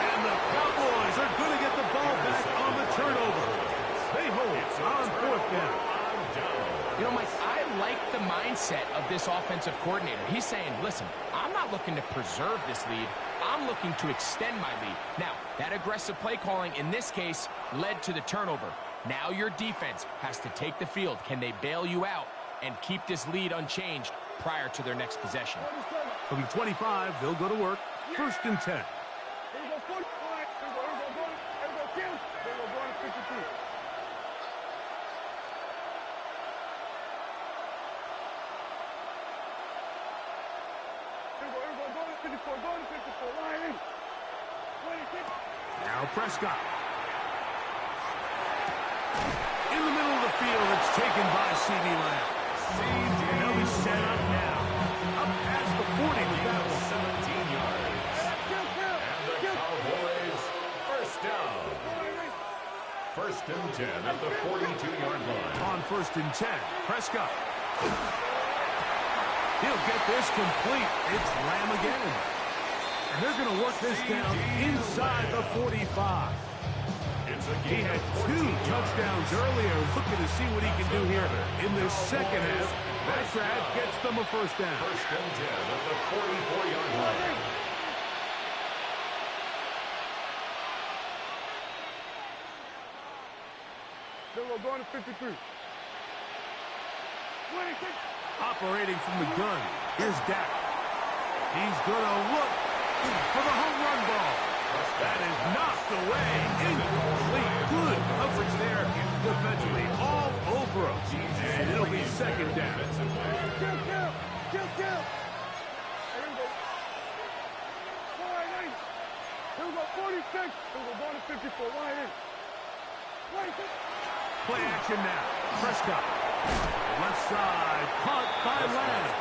[SPEAKER 8] And the Cowboys are going to get the ball back on the turnover. They hold on 4th down.
[SPEAKER 9] You know, Mike, I like the mindset of this offensive coordinator. He's saying, listen, I'm not looking to preserve this lead. I'm looking to extend my lead. Now, that aggressive play calling in this case led to the turnover. Now your defense has to take the field. Can they bail you out and keep this lead unchanged prior to their next possession?
[SPEAKER 8] From the 25, they'll go to work. 1st and 10. Now Prescott. In the middle of the field, it's taken by C.D. Lamb. And they'll be set up now. Up past the 40 with that one.
[SPEAKER 3] 17 yards. And the Cowboys, first down. 1st and 10 at the 42-yard line.
[SPEAKER 8] On 1st and 10, Prescott. He'll get this complete. It's Lamb again. And they're going to work this down inside the 45. He had 2 touchdowns earlier. Looking to see what he can do here in this second half. That grab gets them a first down.
[SPEAKER 3] 1st and 10 at the 44-yard line.
[SPEAKER 5] We're going to 53.
[SPEAKER 8] Operating from the gun. Here's Dak. He's going to look for the home run ball. That is knocked away. Incomplete. Good coverage there defensively. All over him. And it'll be second down.
[SPEAKER 5] Kill. Here we go. 46. We're going to 54.
[SPEAKER 8] Play action now. Prescott. Left side. Caught by Lamb.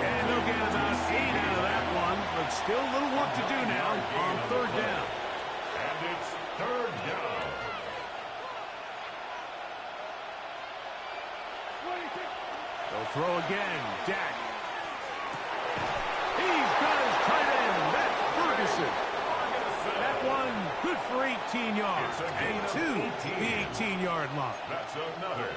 [SPEAKER 8] And they'll get about 8 out of that one, but still a little work to do now on 3rd down.
[SPEAKER 3] And it's Third down.
[SPEAKER 8] They'll throw again. Dak. He's got his tight end. That's Ferguson. That one good for 18 yards. And two, the 18-yard line.
[SPEAKER 3] That's another.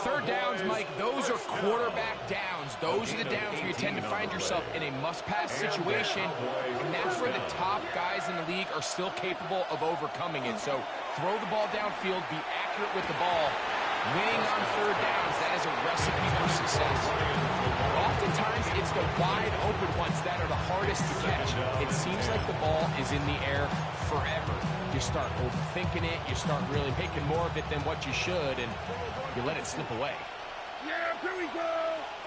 [SPEAKER 9] Third downs, Mike, those are quarterback downs. Those are the downs where you tend to find yourself in a must-pass situation, and that's where the top guys in the league are still capable of overcoming it. So throw the ball downfield, be accurate with the ball. Winning on third downs, that is a recipe for success. Oftentimes, it's the wide open ones that are the hardest to catch. It seems like the ball is in the air forever. You start overthinking it, you start really making more of it than what you should, and you let it slip away.
[SPEAKER 5] Yeah, here we go.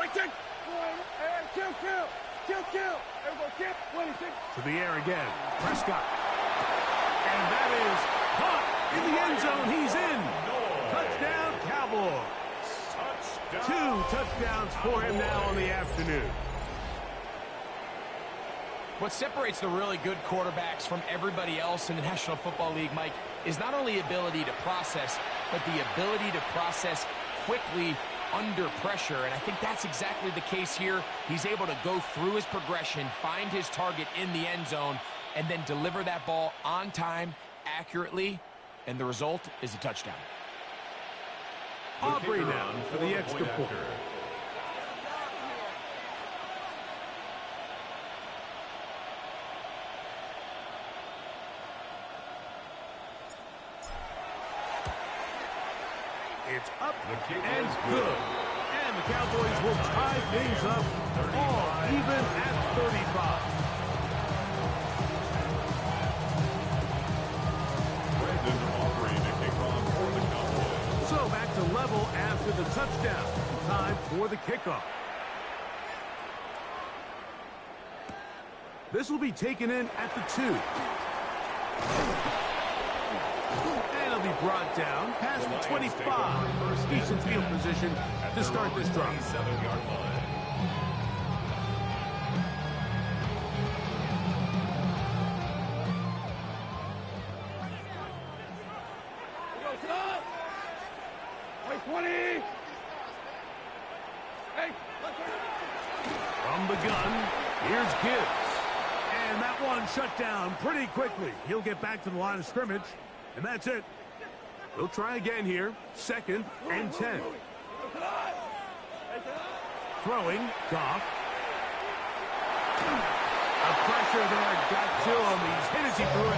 [SPEAKER 5] Right check. And kill. Everybody kill. 26.
[SPEAKER 8] To the air again. Prescott. And that is caught in the end zone. He's in. Touchdown, Cowboys. Touchdown. 2 touchdowns for him now on the afternoon.
[SPEAKER 9] What separates the really good quarterbacks from everybody else in the National Football League, Mike, is not only ability to process, but the ability to process quickly under pressure. And I think that's exactly the case here. He's able to go through his progression, find his target in the end zone, and then deliver that ball on time, accurately, and the result is a touchdown.
[SPEAKER 8] Aubrey now for the extra point. It's up and good. And the Cowboys will tie things up all even at 35.
[SPEAKER 3] Brandon Aubrey to kick off for the Cowboys.
[SPEAKER 8] So back to level after the touchdown. Time for the kickoff. This will be taken in at the 2. And it'll be brought down past the 25. Decent field position to start this drive.
[SPEAKER 3] 27-yard line.
[SPEAKER 8] From the gun, here's Gibbs. And that one shut down pretty quickly. He'll get back to the line of scrimmage, and that's it. We'll try again here. 2nd and 10. Throwing, Goff. A pressure there got to him. He's hit as he threw it.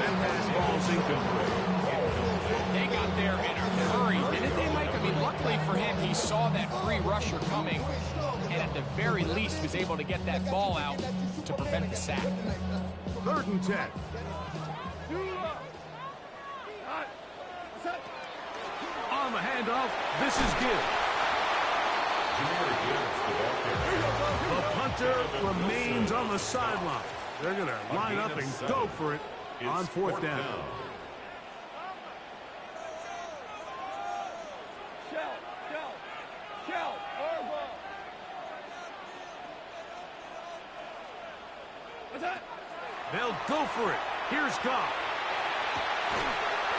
[SPEAKER 8] And that ball's incomplete.
[SPEAKER 9] They got there in a hurry, didn't they, Mike? I mean, luckily for him, he saw that free rusher coming, and at the very least was able to get that ball out to prevent the sack.
[SPEAKER 8] 3rd and 10. On the handoff, this is Gibbs. The punter remains on the sideline. They're going to line up and go for it on 4th down. They'll go for it. Here's Goff.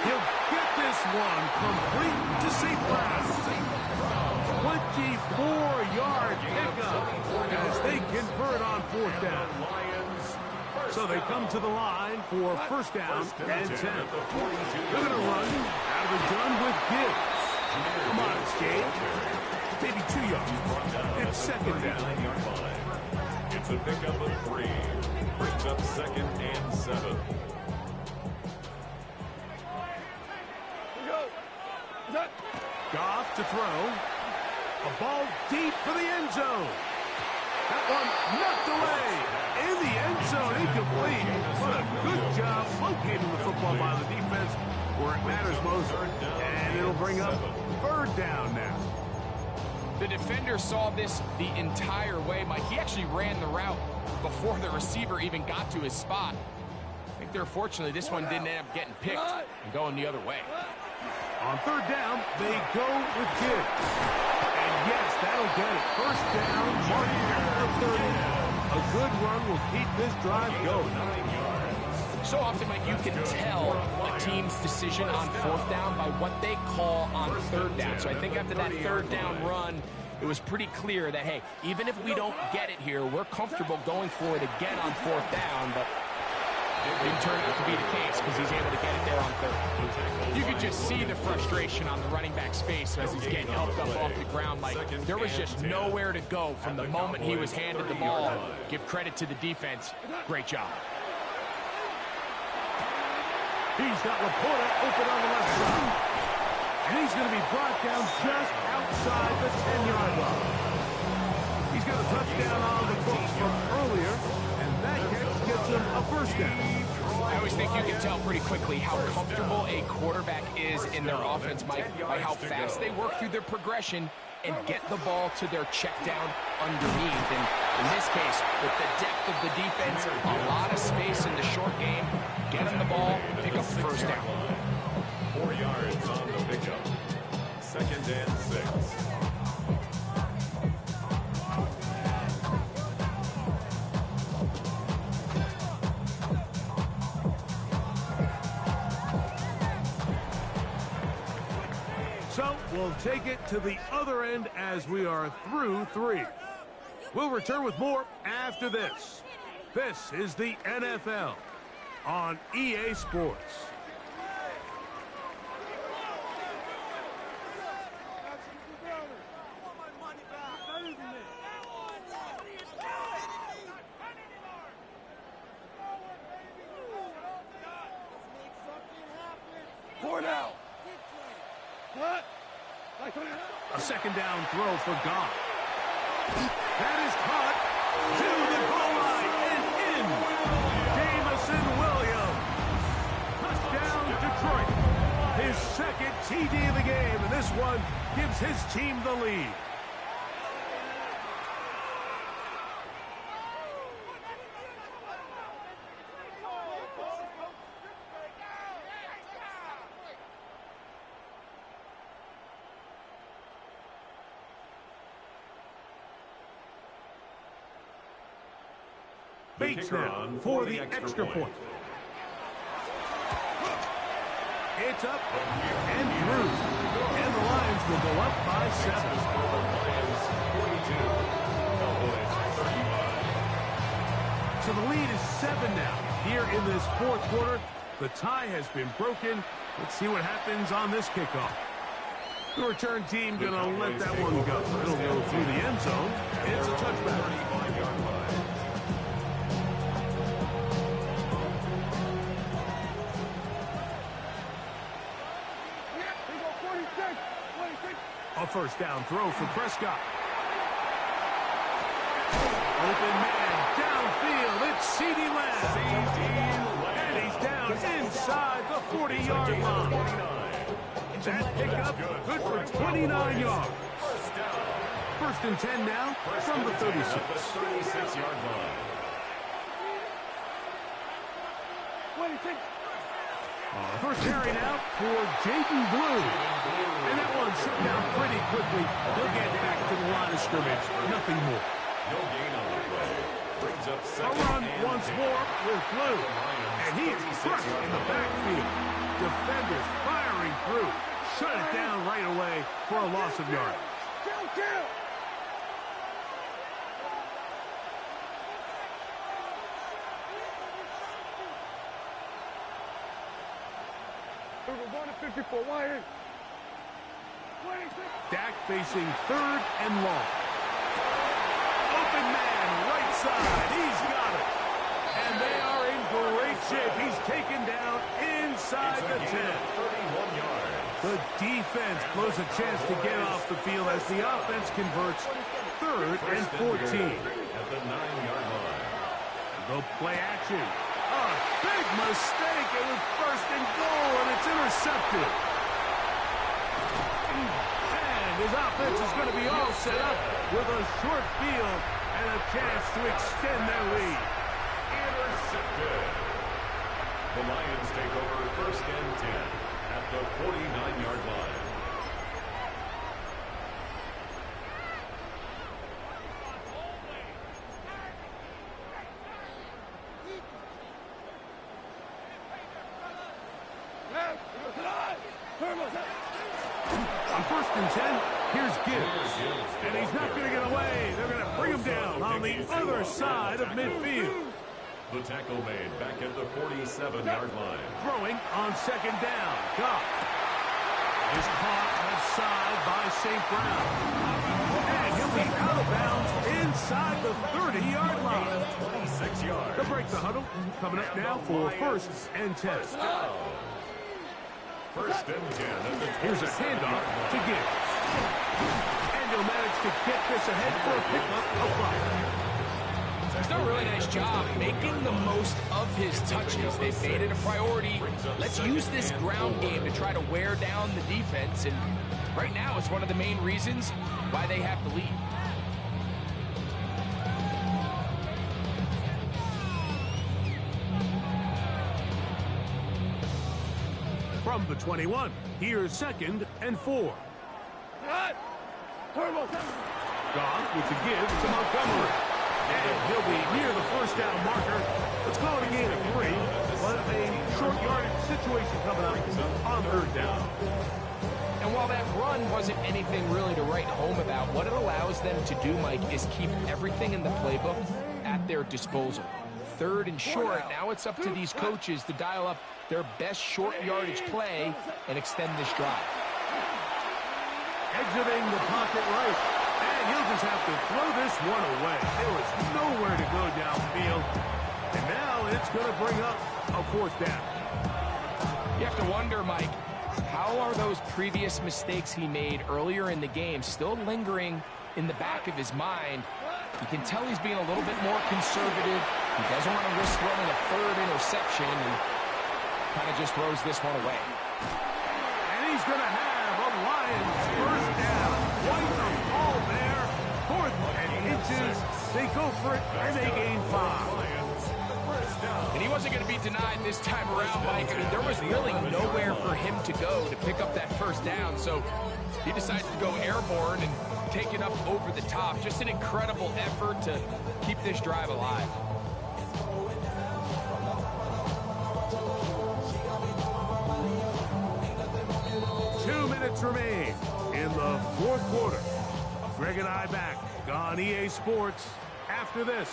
[SPEAKER 8] He'll get this one complete to St. Brown. 24-yard pickup as they convert on 4th down. So they come to the line for 1st down and 10. They're going to run out of the gun with Gibbs. Come on, escape. Maybe 2 yards. It's 2nd down.
[SPEAKER 3] It's a pickup of 3. Brings up 2nd and 7.
[SPEAKER 8] Goff to throw. A ball deep for the end zone. That one knocked away. In the end zone, incomplete. What a good job locating the football by the defense where it matters most. And it'll bring up 3rd down now.
[SPEAKER 9] The defender saw this the entire way, Mike. He actually ran the route before the receiver even got to his spot. I think they're fortunately this one didn't end up getting picked and going the other way.
[SPEAKER 8] On 3rd down, they go with Gibbs. And yes, that'll get it. 1st down, marking at the 30. A good run will keep this drive going.
[SPEAKER 9] So So often, Mike, you can tell a team's decision on fourth down by what they call on third down. So I think after that third down run, it was pretty clear that, hey, even if we don't get it here, we're comfortable going for it again on fourth down, but it didn't turn out to be the case because he's able to get it there on third. You could just see the frustration on the running back's face as he's getting helped up off the ground. Like, there was just nowhere to go from the moment he was handed the ball. Give credit to the defense. Great job.
[SPEAKER 8] He's got Laporta open on the left side. And he's going to be brought down just outside the 10-yard line. He's got a touchdown on the books from earlier, and that catch gets him a first down.
[SPEAKER 9] I always think you can tell pretty quickly how comfortable a quarterback is in their offense, Mike, by how fast they work through their progression and get the ball to their check down underneath. And in this case, with the depth of the defense, a lot of space in the short game, get them the ball, pick up the first down.
[SPEAKER 3] 4 yards on the pickup. 2nd and 6.
[SPEAKER 8] So we'll take it to the other end as we are through 3. We'll return with more after this. This is the NFL on EA Sports. A 2nd down throw for Goff. That is caught to the goal line and in. Jameson Williams. Touchdown, Detroit. His 2nd TD of the game, and this one gives his team the lead. Bates now for the extra point. It's up and through. And the Lions will go up by 7. So the lead is 7 now. Here in this 4th quarter, the tie has been broken. Let's see what happens on this kickoff. The return team going to let that one go. It'll go through the end zone. It's a touchback. A 1st down throw for Prescott. Open man downfield. It's CeeDee Lamb. And he's down inside the 40-yard line. That pickup good for 29 yards. 1st and 10 now from the 36.
[SPEAKER 3] 36-yard line.
[SPEAKER 8] First carry out for Jaden Blue. And that one shut down pretty quickly. He'll get back to the line of scrimmage. Nothing more.
[SPEAKER 3] No gain on the play. Brings up 2nd.
[SPEAKER 8] A run once more with Blue. And he is crushed in the backfield. Defenders firing through. Shut it down right away for a loss of yards. Dak facing 3rd and long. Open man, right side. He's got it. And they are in great shape. He's taken down inside the 10.
[SPEAKER 3] 31 yards.
[SPEAKER 8] The defense blows a chance to get off the field as the offense converts 3rd and 14.
[SPEAKER 3] At the 9-yard line.
[SPEAKER 8] The play action. A big mistake. It was 1st and goal, and it's intercepted. And his offense is going to be all set up with a short field and a chance to extend their lead.
[SPEAKER 3] Intercepted. The Lions take over 1st and 10 at the 49-yard line.
[SPEAKER 8] On 1st and 10, here's Gibbs. And he's not going to get away. They're going to bring him down on the other side of midfield.
[SPEAKER 3] The tackle made back at the 47-yard line.
[SPEAKER 8] Throwing on 2nd down. Goff is caught offside by St. Brown. And he'll be out of bounds inside the 30-yard line.
[SPEAKER 3] 26 yards.
[SPEAKER 8] They'll break the huddle. Coming up now for 1st and 10.
[SPEAKER 3] 1st and 10.
[SPEAKER 8] Here's a handoff to Gibbs. And he'll manage to get this ahead for a pickup of 5.
[SPEAKER 9] He's done a really nice job making the most of his touches. They've made it a priority. Let's use this ground game to try to wear down the defense. And right now, it's one of the main reasons why they have the lead.
[SPEAKER 8] From the 21, here's 2nd and 4. Goff with the give to Montgomery. And he'll be near the 1st down marker. Let's call it a gain of 3, but a short yardage situation coming up on 3rd down.
[SPEAKER 9] And while that run wasn't anything really to write home about, what it allows them to do, Mike, is keep everything in the playbook at their disposal. 3rd and short, now it's up to these coaches to dial up their best short yardage play and extend this drive.
[SPEAKER 8] Exiting the pocket right. And he'll just have to throw this one away. There was nowhere to go downfield. And now it's going to bring up a 4th down.
[SPEAKER 9] You have to wonder, Mike, how are those previous mistakes he made earlier in the game still lingering in the back of his mind? You can tell he's being a little bit more conservative. He doesn't want to risk throwing a 3rd interception and kind of just throws this one away.
[SPEAKER 8] And he's going to have a Lions 1st down. Quite a ball there. 4th and inches. They go for it, and they gain 5.
[SPEAKER 9] And he wasn't going to be denied this time around, Mike. I mean, there was really nowhere for him to go to pick up that 1st down. So he decides to go airborne and take it up over the top. Just an incredible effort to keep this drive alive.
[SPEAKER 8] Remain in the 4th quarter. Greg and I back on EA Sports after this.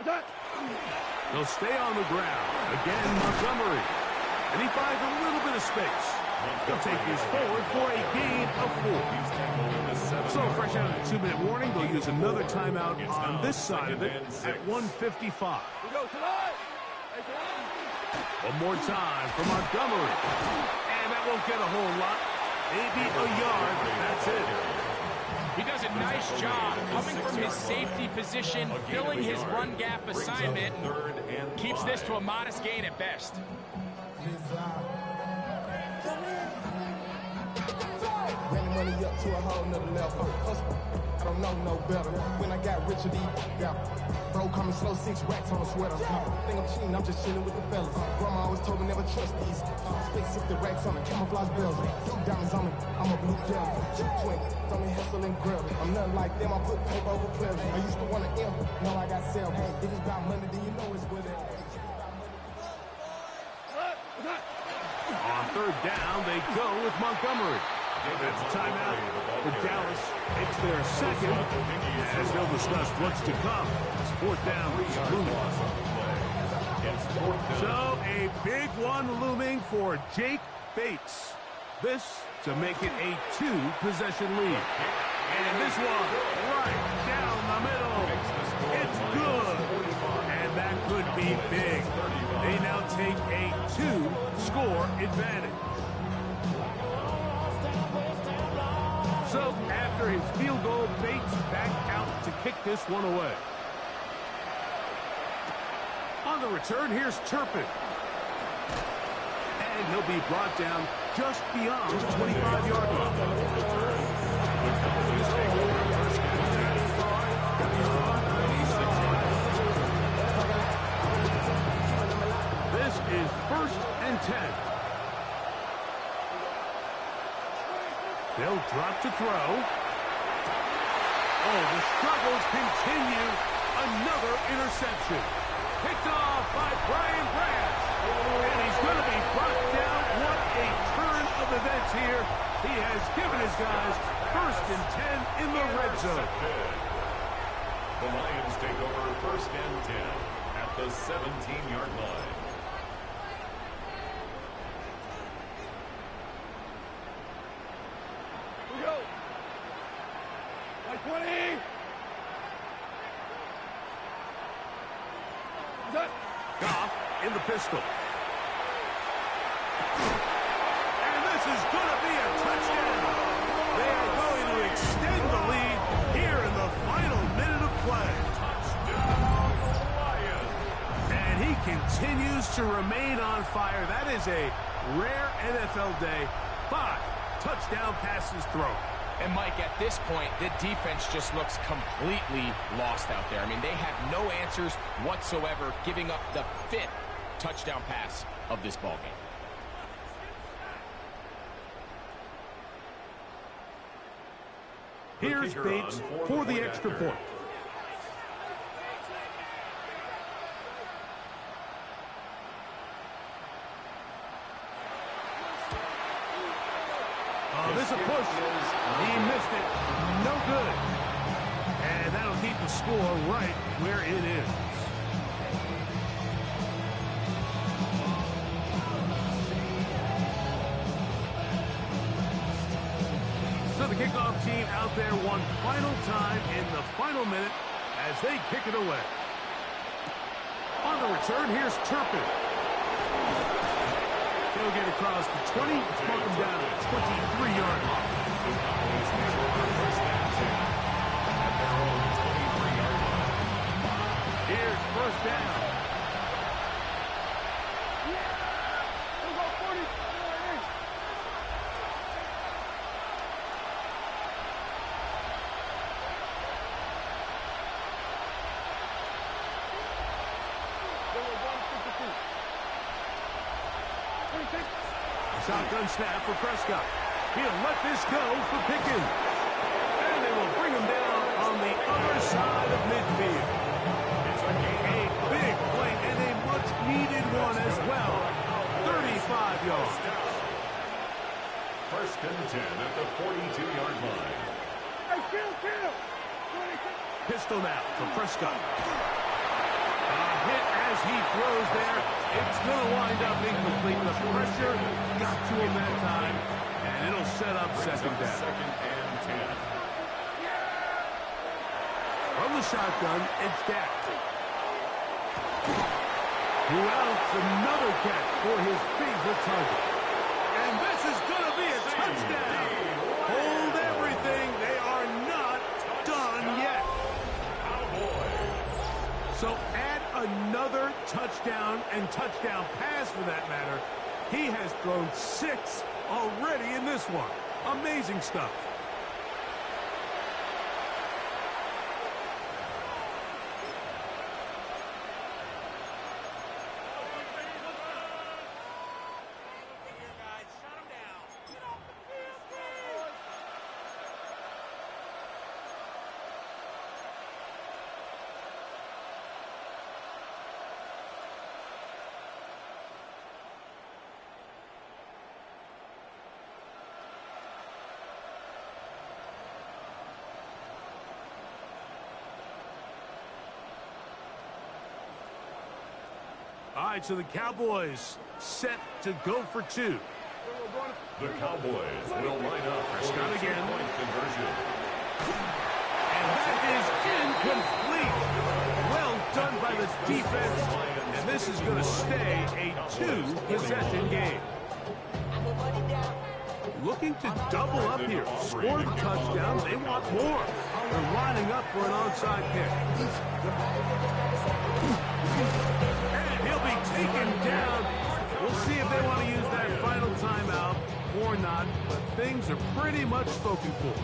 [SPEAKER 8] They'll stay on the ground. Again, Montgomery. And he finds a little bit of space. They'll take this forward for a gain of 4. So fresh out of the 2-minute warning, they'll use another timeout on this side of it at 1:55. One more time for Montgomery. And that won't get a whole lot. Maybe a yard, but that's it.
[SPEAKER 9] He does a nice job coming from his safety position, filling his run gap assignment, and keeps this to a modest gain at best.
[SPEAKER 10] Running money up to a whole nother level. I don't know no better. When I got richer, bro coming slow, 6 racks on a sweater. Think I'm cheating, I'm just chilling with the fellas. Grandma always told me never trust these. Spit 60 racks on the camouflage bells. 2 diamonds on me, I'm a blue gel. Twin, on me hustle and grill. I'm nothing like them, I put paper over pleasure. I used to want to M, now I got sell. If it's about money, then you know it's with it.
[SPEAKER 8] On 3rd down, they go with Montgomery. That's a timeout for Dallas. It's their 2nd, as they'll discuss what's to come. It's 4th down. So a big one looming for Jake Bates. This to make it a 2-possession lead. And this one right down the middle. It's good. And that could be big. They now take a 2-score advantage. So after his field goal, Bates back out to kick this one away. On the return, here's Turpin. And he'll be brought down just beyond the 25-yard line. This is 1st and 10. They'll drop to throw. Oh, the struggles continue. Another interception. Picked off by Brian Branch. And he's going to be brought giving his guys 1st and 10 in the red zone.
[SPEAKER 3] The Lions take over 1st and 10 at the 17-yard line.
[SPEAKER 5] Here we go. Like 20.
[SPEAKER 8] Goff in the pistol. And this is going to be a touchdown. They are going to extend the lead here in the final minute of play.
[SPEAKER 3] Touchdown, Lions.
[SPEAKER 8] And he continues to remain on fire. That is a rare NFL day. 5 touchdown passes thrown.
[SPEAKER 9] And, Mike, at this point, the defense just looks completely lost out there. I mean, they have no answers whatsoever, giving up the 5th touchdown pass of this ballgame.
[SPEAKER 8] Here's Bates for the extra point. Oh, this is a push. He missed it. No good. And that'll keep the score right where it is. So the kickoff team out there one final time in the final minute as they kick it away. On the return, here's Turpin. He'll get across the 20, mark him down at the 23-yard line. Here's 1st down. Shotgun snap for Prescott. He'll let this go for Pickens. And they will bring him down on the other side of midfield. It's a big play and a much-needed one as well. 35 yards.
[SPEAKER 3] 1st and 10 at the 42-yard line.
[SPEAKER 5] Hey, kill.
[SPEAKER 8] Pistol now for Prescott. A hit as he throws there. It's going to wind up incomplete. The pressure got to him that time, and it'll set up 2nd down.
[SPEAKER 3] 2nd and 10.
[SPEAKER 8] From the shotgun, it's Dak. Who else? Another catch for his favorite target. And this is going to be a touchdown. Hold everything. They are not done yet. So add another touchdown and touchdown pass for that matter. He has thrown 6 already in this one. Amazing stuff. All right, so the Cowboys set to go for 2.
[SPEAKER 3] The Cowboys will line up for
[SPEAKER 8] Prescott
[SPEAKER 3] the
[SPEAKER 8] again.
[SPEAKER 3] two-point conversion.
[SPEAKER 8] And that is incomplete. Well done by the defense. And this is going to stay a 2-possession game. Looking to double up here. Score the touchdown. They want more. They're lining up for an onside kick. And he'll be taken down. We'll see if they want to use that final timeout or not, but things are pretty much spoken for.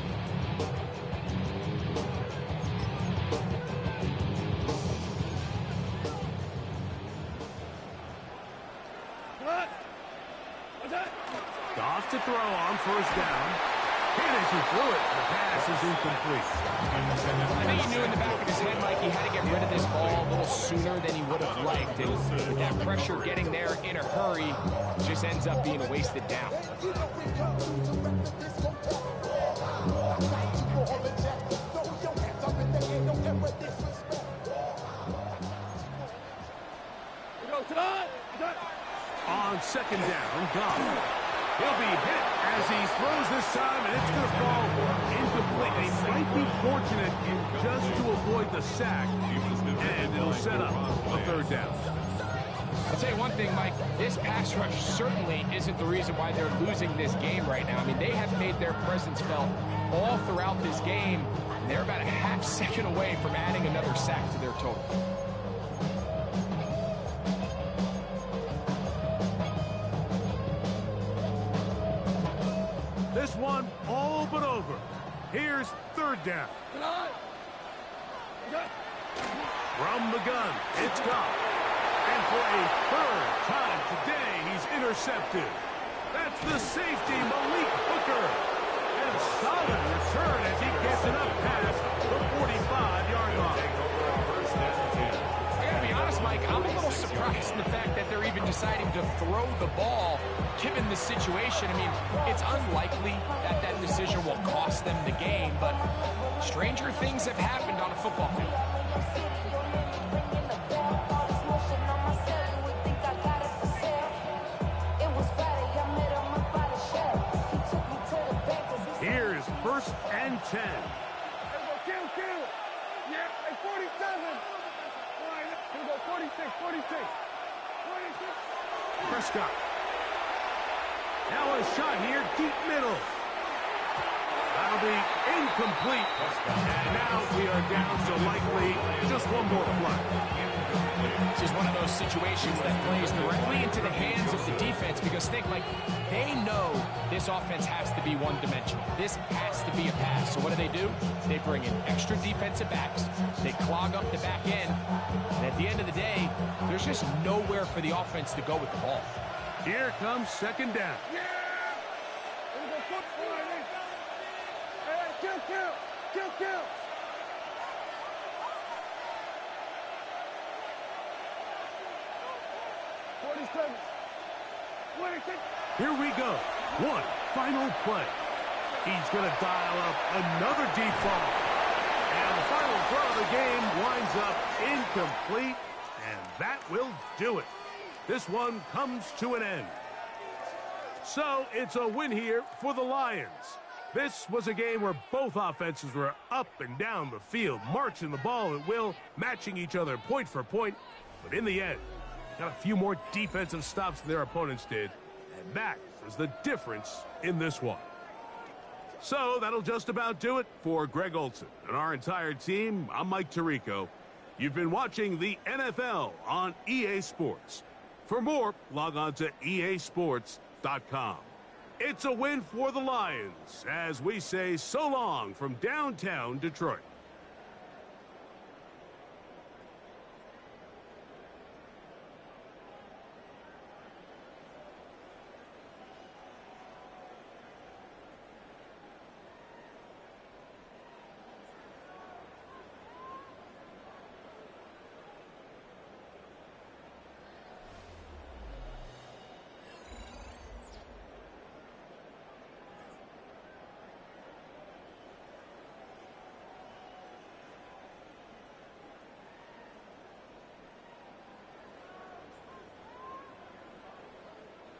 [SPEAKER 8] Goff to throw on 1st down. And as he threw it, the pass is incomplete.
[SPEAKER 9] I think he knew in the back of his head, Mike, he had to get rid of this ball a little sooner than he would have liked. And with that pressure getting there in a hurry, it just ends up being a wasted down.
[SPEAKER 8] On second down, Goff. He'll be hit as he throws this time, and it's going to fall incomplete. They might be fortunate just to avoid the sack, and it'll set up a third down.
[SPEAKER 9] I'll tell you one thing, Mike, this pass rush certainly isn't the reason why they're losing this game right now. I mean, they have made their presence felt all throughout this game, and they're about a half second away from adding another sack to their total.
[SPEAKER 8] This one all but over. Here's third down. From the gun, it's Goff. And for a third time today, he's intercepted. That's the safety, Malik Hooker. And solid return as he gets it up past the 45-yard line.
[SPEAKER 9] I gotta be honest, Mike, I'm a little surprised in the fact that they're even deciding to throw the ball given the situation. I mean, it's unlikely that that decision will cost them the game, but stranger things have happened on a football field.
[SPEAKER 8] Here's first and 10.
[SPEAKER 5] Kill. Yeah, at 47. All right, here we go, 46.
[SPEAKER 8] Prescott. Now a shot here, deep middle. That'll be incomplete. And now we are down to likely just one more play.
[SPEAKER 9] This is one of those situations that plays directly into the hands of the defense because think, like, they know this offense has to be one-dimensional. This has to be a pass. So what do? They bring in extra defensive backs. They clog up the back end. And at the end of the day, there's just nowhere for the offense to go with the ball.
[SPEAKER 8] Here comes second down.
[SPEAKER 5] Yeah! Here we go, football. Hey, kill. 47. 26.
[SPEAKER 8] Here we go. One final play. He's going to dial up another deep ball. And the final throw of the game winds up incomplete. And that will do it. This one comes to an end. So it's a win here for the Lions. This was a game where both offenses were up and down the field, marching the ball at will, matching each other point for point. But in the end, got a few more defensive stops than their opponents did. And that was the difference in this one. So that'll just about do it for Greg Olsen and our entire team. I'm Mike Tirico. You've been watching the NFL on EA Sports. For more, log on to easports.com. It's a win for the Lions as we say so long from downtown Detroit.